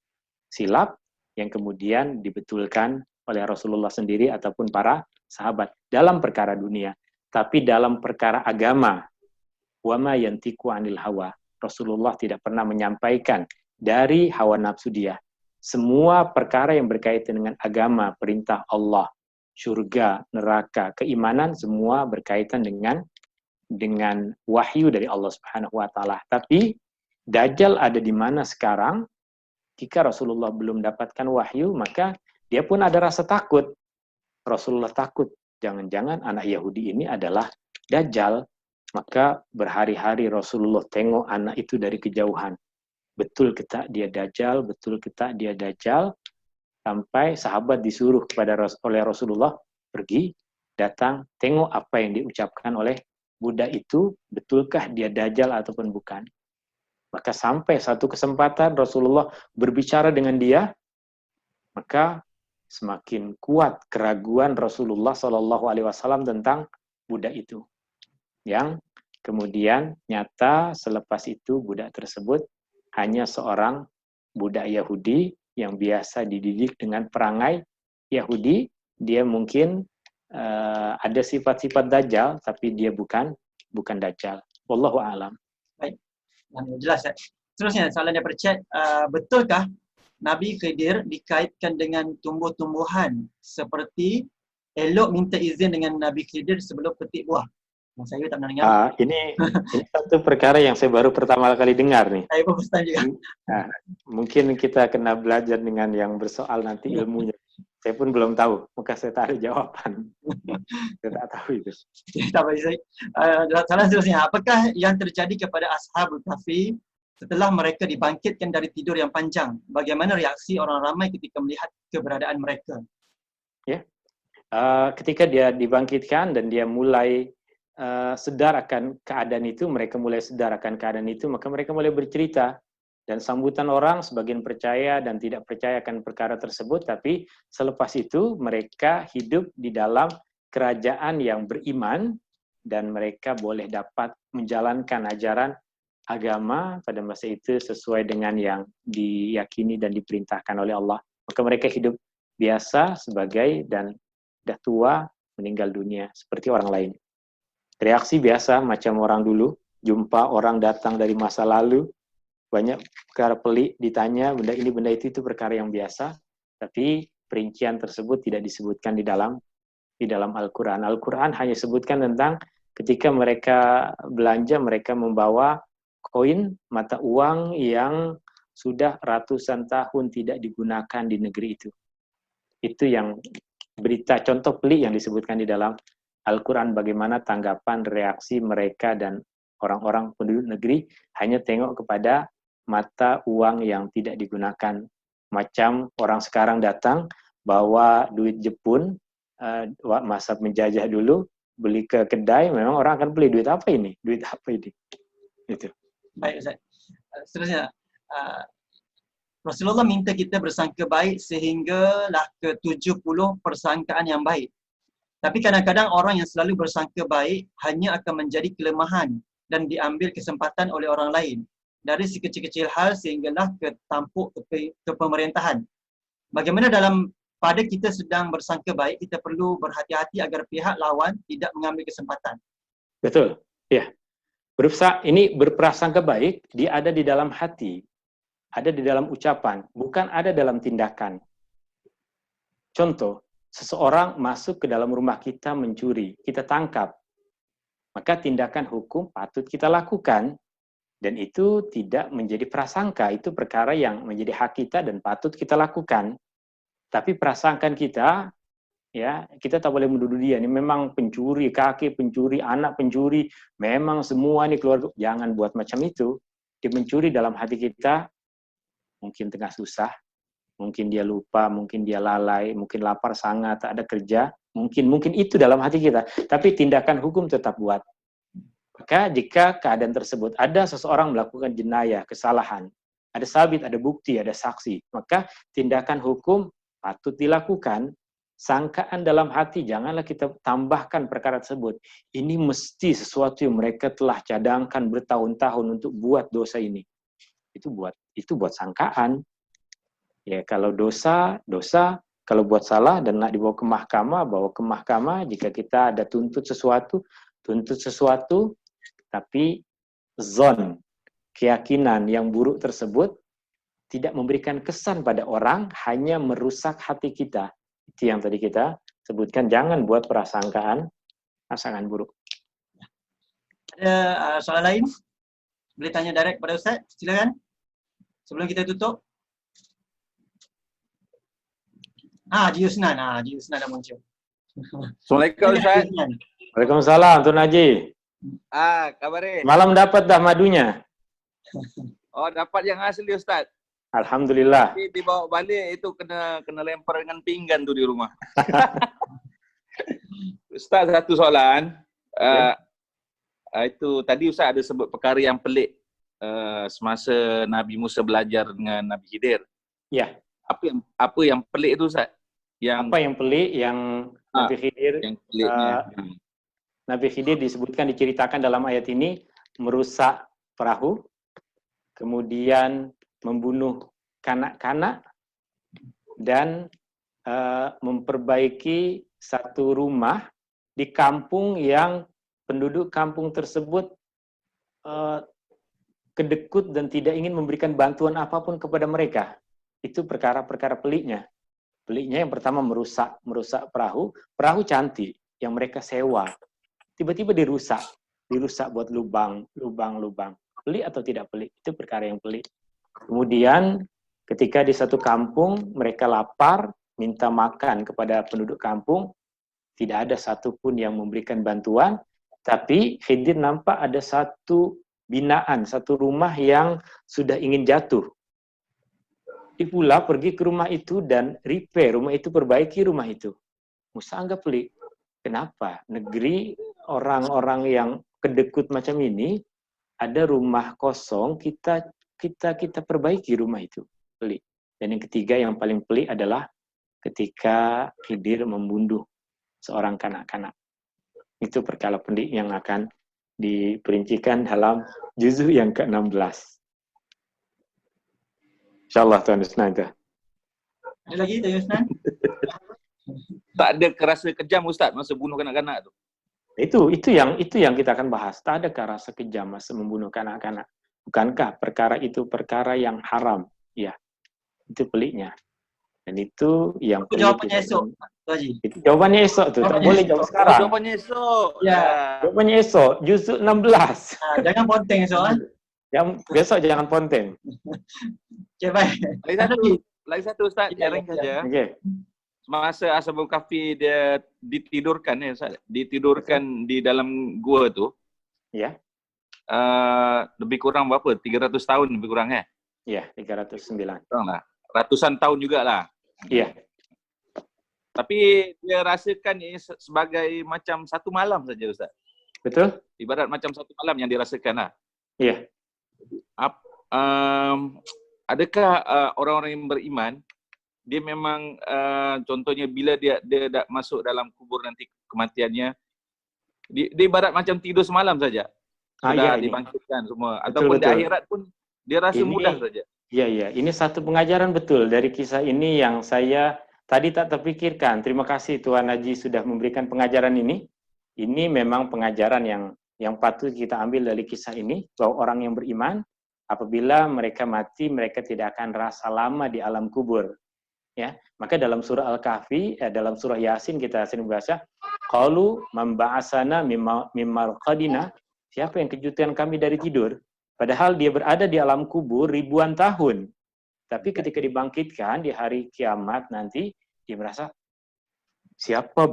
silap, yang kemudian dibetulkan oleh Rasulullah sendiri ataupun para sahabat dalam perkara dunia. Tapi dalam perkara agama, wama yantiqu anil hawa, Rasulullah tidak pernah menyampaikan dari hawa nafsu dia. Semua perkara yang berkaitan dengan agama, perintah Allah, surga, neraka, keimanan, semua berkaitan dengan wahyu dari Allah Subhanahu wa taala. Tapi Dajjal ada di mana sekarang? Jika Rasulullah belum dapatkan wahyu, maka dia pun ada rasa takut. Rasulullah takut, jangan-jangan anak Yahudi ini adalah Dajjal. Maka berhari-hari Rasulullah tengok anak itu dari kejauhan. Betul kita dia Dajjal, betul kita dia Dajjal. Sampai sahabat disuruh oleh Rasulullah, pergi, datang, tengok apa yang diucapkan oleh budak itu, betulkah dia Dajjal ataupun bukan. Maka sampai satu kesempatan Rasulullah berbicara dengan dia, maka semakin kuat keraguan Rasulullah SAW tentang budak itu. Yang kemudian nyata selepas itu budak tersebut hanya seorang budak Yahudi yang biasa dididik dengan perangai Yahudi. Dia mungkin ada sifat-sifat Dajjal, tapi dia bukan Dajjal. Wallahu a'lam. Baik, jelas ya. Seterusnya soalan daripada chat, betulkah Nabi Khidir dikaitkan dengan tumbuh-tumbuhan seperti elok minta izin dengan Nabi Khidir sebelum petik buah? Yang saya tak pernah dengar. Ini satu perkara yang saya baru pertama kali dengar nih. Saya pun first time juga. Mungkin kita kena belajar dengan yang bersoal nanti ilmunya. Saya pun belum tahu, maka saya tak ada jawaban. Saya tak tahu itu. Tak apa, soalan seterusnya, apakah yang terjadi kepada Ashabul Kahfi setelah mereka dibangkitkan dari tidur yang panjang? Bagaimana reaksi orang ramai ketika melihat keberadaan mereka? Ya, ketika dia dibangkitkan dan dia mulai sedar akan keadaan itu, mereka mulai sedar akan keadaan itu, maka mereka mulai bercerita. Dan sambutan orang sebagian percaya dan tidak percaya akan perkara tersebut, tapi selepas itu mereka hidup di dalam kerajaan yang beriman dan mereka boleh dapat menjalankan ajaran agama pada masa itu sesuai dengan yang diyakini dan diperintahkan oleh Allah. Maka mereka hidup biasa sebagai dan dah tua meninggal dunia seperti orang lain. Reaksi biasa macam orang dulu, jumpa orang datang dari masa lalu, banyak perkara pelik ditanya, benda ini, benda itu perkara yang biasa, tapi perincian tersebut tidak disebutkan di dalam Al-Quran. Al-Quran hanya sebutkan tentang ketika mereka belanja, mereka membawa koin, mata uang yang sudah ratusan tahun tidak digunakan di negeri itu. Itu yang berita contoh pelik yang disebutkan di dalam Al-Quran, bagaimana tanggapan reaksi mereka dan orang-orang penduduk negeri hanya tengok kepada mata uang yang tidak digunakan. Macam orang sekarang datang bawa duit Jepun, masa menjajah dulu, beli ke kedai, memang orang akan beli duit apa ini? Duit apa ini? Itu. Baik, Ustaz. Seterusnya, Rasulullah minta kita bersangka baik sehinggalah ke 70 persangkaan yang baik. Tapi kadang-kadang orang yang selalu bersangka baik hanya akan menjadi kelemahan dan diambil kesempatan oleh orang lain. Dari sekecil-kecil hal sehinggalah ke tampuk ke pemerintahan. Bagaimana pada kita sedang bersangka baik, kita perlu berhati-hati agar pihak lawan tidak mengambil kesempatan. Betul, ya. Ini berprasangka baik, dia ada di dalam hati, ada di dalam ucapan, bukan ada dalam tindakan. Contoh, seseorang masuk ke dalam rumah kita mencuri, kita tangkap, maka tindakan hukum patut kita lakukan, dan itu tidak menjadi prasangka, itu perkara yang menjadi hak kita dan patut kita lakukan. Tapi prasangkaan kita, ya, kita tak boleh menuduh dia, ini memang pencuri, kakek pencuri, anak pencuri, memang semua ini keluarga, jangan buat macam itu. Dia mencuri dalam hati kita, mungkin tengah susah, mungkin dia lupa, mungkin dia lalai, mungkin lapar sangat, tak ada kerja, mungkin itu dalam hati kita, tapi tindakan hukum tetap buat. Maka jika keadaan tersebut ada seseorang melakukan jenayah, kesalahan, ada sabit, ada bukti, ada saksi, maka tindakan hukum patut dilakukan. Sangkaan dalam hati, janganlah kita tambahkan perkara tersebut. Ini mesti sesuatu yang mereka telah cadangkan bertahun-tahun untuk buat dosa ini. Itu buat sangkaan. Ya, kalau dosa, kalau buat salah dan nak dibawa ke mahkamah, bawa ke mahkamah. Jika kita ada tuntut sesuatu, tapi zon, keyakinan yang buruk tersebut tidak memberikan kesan pada orang, hanya merusak hati kita. Itu yang tadi kita sebutkan, jangan buat prasangkaan buruk. Ada soalan lain? boleh tanya direct pada Ustaz, silakan. Sebelum kita tutup. Haji Yusnan, Haji Yusnan dah muncul. Assalamualaikum Ustaz. Waalaikumsalam Tuan Haji. Kabar ni? Malam dapat dah madunya. Oh, dapat yang asli Ustaz. Alhamdulillah. Tapi dibawa balik itu kena lempar dengan pinggan tu di rumah. Ustaz, satu soalan. Itu tadi Ustaz ada sebut perkara yang pelik semasa Nabi Musa belajar dengan Nabi Khidir. Ya. Apa yang pelik itu Ustaz? Apa yang pelik yang Nabi Khidir? Yang peliknya. Nabi Khidir disebutkan, diceritakan dalam ayat ini merusak perahu, kemudian membunuh kanak-kanak, dan memperbaiki satu rumah di kampung yang penduduk kampung tersebut kedekut dan tidak ingin memberikan bantuan apapun kepada mereka. Itu perkara-perkara peliknya. Peliknya yang pertama merusak perahu cantik yang mereka sewa. Tiba-tiba dirusak buat lubang. Pelik atau tidak pelik? Itu perkara yang pelik. Kemudian ketika di satu kampung mereka lapar, minta makan kepada penduduk kampung, tidak ada satupun yang memberikan bantuan, tapi Khidir nampak ada satu binaan, satu rumah yang sudah ingin jatuh. Dia pula pergi ke rumah itu dan repair rumah itu, perbaiki rumah itu. Musa anggap pelik. Kenapa? Negeri orang-orang yang kedekut macam ini, ada rumah kosong, kita perbaiki rumah itu. Pelik. Dan yang ketiga yang paling pelik adalah ketika Khidir membunuh seorang kanak-kanak. Itu perkara pelik yang akan diperincikan dalam juzuk yang ke-16. InsyaAllah Tuan Yusnan itu. Ada lagi Tuan Yusnan? Tak ada kerasa kejam Ustaz masa bunuh kanak-kanak tu. Itu yang kita akan bahas. Tak adakah rasa kejam masa membunuh kanak-kanak? Bukankah perkara itu perkara yang haram? Ya, itu peliknya. Dan itu yang pelik. Jawabannya esok, Tuan Haji. Itu jawabannya esok tu. Tak boleh jawab sekarang. Jawabannya esok. Ya. Jawabannya esok. Juzuk 16. Jangan ponteng esok. Besok jangan ponteng. Okay, baik. Lagi satu Ustaz, jaring saja. Okey. Semasa Ashabul Kahfi dia ditidurkan Ustaz, ditidurkan di dalam gua tu. Ya. Lebih kurang berapa? 300 tahun lebih kurang Ya, 309. Kuranglah. Ratusan tahun jugalah. Iya. Tapi dia rasakan ini sebagai macam satu malam saja Ustaz. Betul? Ibarat macam satu malam yang dirasakan lah. Iya. Adakah orang-orang yang beriman dia memang contohnya bila dia dah masuk dalam kubur nanti kematiannya dia ibarat macam tidur semalam saja. Sudah dibangkitkan semua. Ataupun di akhirat pun dia rasa mudah saja. Iya. Ini satu pengajaran betul dari kisah ini yang saya tadi tak terpikirkan. Terima kasih Tuan Haji sudah memberikan pengajaran ini. Ini memang pengajaran yang patut kita ambil dari kisah ini, bahwa orang yang beriman apabila mereka mati mereka tidak akan rasa lama di alam kubur. Ya, maka dalam surah Al-Kahfi, dalam surah Yasin kita sering baca, qalu man ba'asana mimmal qadina, siapa yang kejutkan kami dari tidur? Padahal dia berada di alam kubur ribuan tahun. Tapi ketika dibangkitkan di hari kiamat nanti, dia merasa, siapa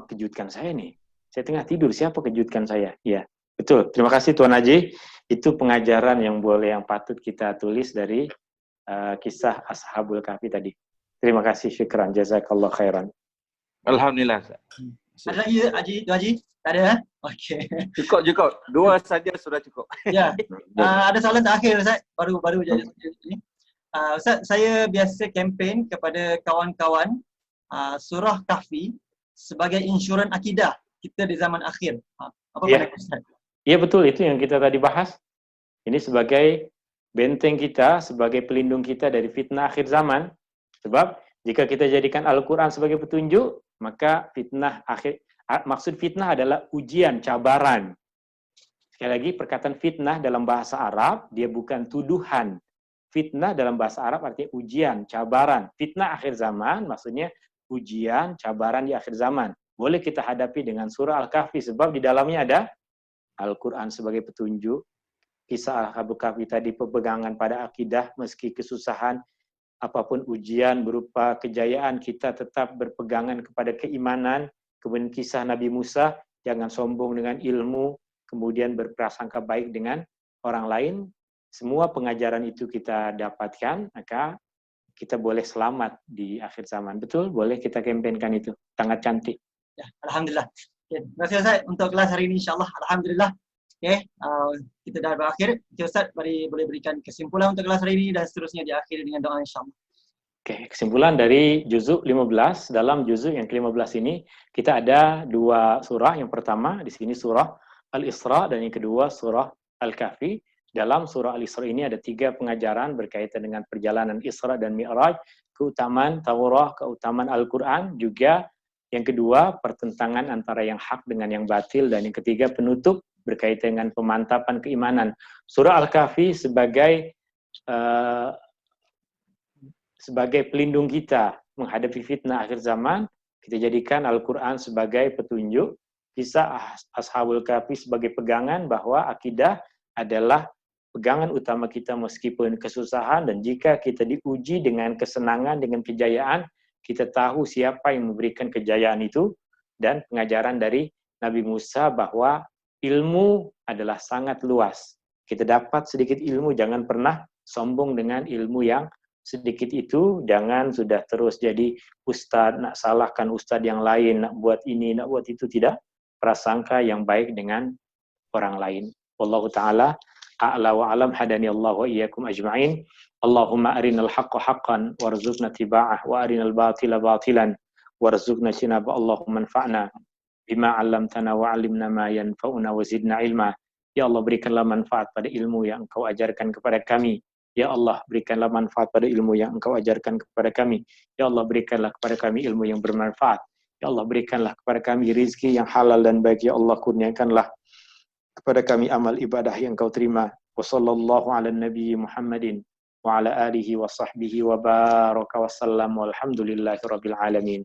kejutkan saya nih? Saya tengah tidur, siapa kejutkan saya? Ya, betul. Terima kasih Tuan Haji. Itu pengajaran yang patut kita tulis dari kisah Ashabul Kahfi tadi. Terima kasih, syukran, jazakallah khairan. Alhamdulillah. Ada lagi Tuan Haji? Tak ada? Okey. Cukup. Dua saja sudah cukup. Ya. Ada soalan terakhir Ustaz. Baru jadi ni. Ustaz, saya biasa kempen kepada kawan-kawan surah Kahfi sebagai insurans akidah kita di zaman akhir. Apa pandangan Ustaz? Ya betul, itu yang kita tadi bahas. Ini sebagai benteng kita, sebagai pelindung kita dari fitnah akhir zaman. Sebab jika kita jadikan Al-Quran sebagai petunjuk, maka maksud fitnah adalah ujian, cabaran. Sekali lagi, perkataan fitnah dalam bahasa Arab, dia bukan tuduhan. Fitnah dalam bahasa Arab artinya ujian, cabaran. Fitnah akhir zaman maksudnya ujian, cabaran di akhir zaman. Boleh kita hadapi dengan surah Al-Kahfi, sebab di dalamnya ada Al-Quran sebagai petunjuk, kisah Ashabul Kahfi tadi, pegangan pada akidah, meski kesusahan, apapun ujian berupa kejayaan, kita tetap berpegangan kepada keimanan. Kemudian kisah Nabi Musa, jangan sombong dengan ilmu, kemudian berprasangka baik dengan orang lain. Semua pengajaran itu kita dapatkan, maka kita boleh selamat di akhir zaman. Betul? Boleh kita kampanyekan itu. Sangat cantik. Ya, alhamdulillah. Okay. Terima kasih Ustaz untuk kelas hari ini, insyaAllah. Alhamdulillah. Okay. Kita dah berakhir. Okay, Ustaz, boleh berikan kesimpulan untuk kelas hari ini dan seterusnya diakhiri dengan doa, insyaAllah. Oke, kesimpulan dari juzuk 15. Dalam juzuk yang ke-15 ini, kita ada dua surah. Yang pertama, di sini surah Al-Isra, dan yang kedua surah Al-Kahfi. Dalam surah Al-Isra ini ada 3 pengajaran berkaitan dengan perjalanan Isra dan Mi'raj, keutamaan Taurat, keutamaan Al-Quran, juga yang kedua pertentangan antara yang hak dengan yang batil, dan yang ketiga penutup berkaitan dengan pemantapan keimanan. Surah Al-Kahfi sebagai pelindung kita menghadapi fitnah akhir zaman. Kita jadikan Al-Quran sebagai petunjuk, kisah Ashabul Kahfi sebagai pegangan bahwa akidah adalah pegangan utama kita meskipun kesusahan, dan jika kita diuji dengan kesenangan, dengan kejayaan, kita tahu siapa yang memberikan kejayaan itu. Dan pengajaran dari Nabi Musa bahwa ilmu adalah sangat luas. Kita dapat sedikit ilmu, jangan pernah sombong dengan ilmu yang sedikit itu. Jangan sudah terus jadi ustadz, nak salahkan ustadz yang lain, nak buat ini, nak buat itu. Tidak. Prasangka yang baik dengan orang lain. Wallahu ta'ala a'la wa alam, hadani Allah wa iyyakum ajma'in. Allahumma arinal haqqa haqqan warzuqna tiba'ah, wa arinal batila batilan warzuqna jinabah. Allahumma anfa'na bima 'allamtana wa 'allimna ma yanfa'una wa zidna ilma. Ya Allah, berikanlah manfaat pada ilmu yang Engkau ajarkan kepada kami. Ya Allah, berikanlah manfaat pada ilmu yang Engkau ajarkan kepada kami. Ya Allah, berikanlah kepada kami ilmu yang bermanfaat. Ya Allah, berikanlah kepada kami rizki yang halal dan baik. Ya Allah, kurniakanlah kepada kami amal ibadah yang Engkau terima. Wa sallallahu ala nabi Muhammadin wa ala alihi wa sahbihi wa baraka wa sallam, walhamdulillahi rabbil alamin.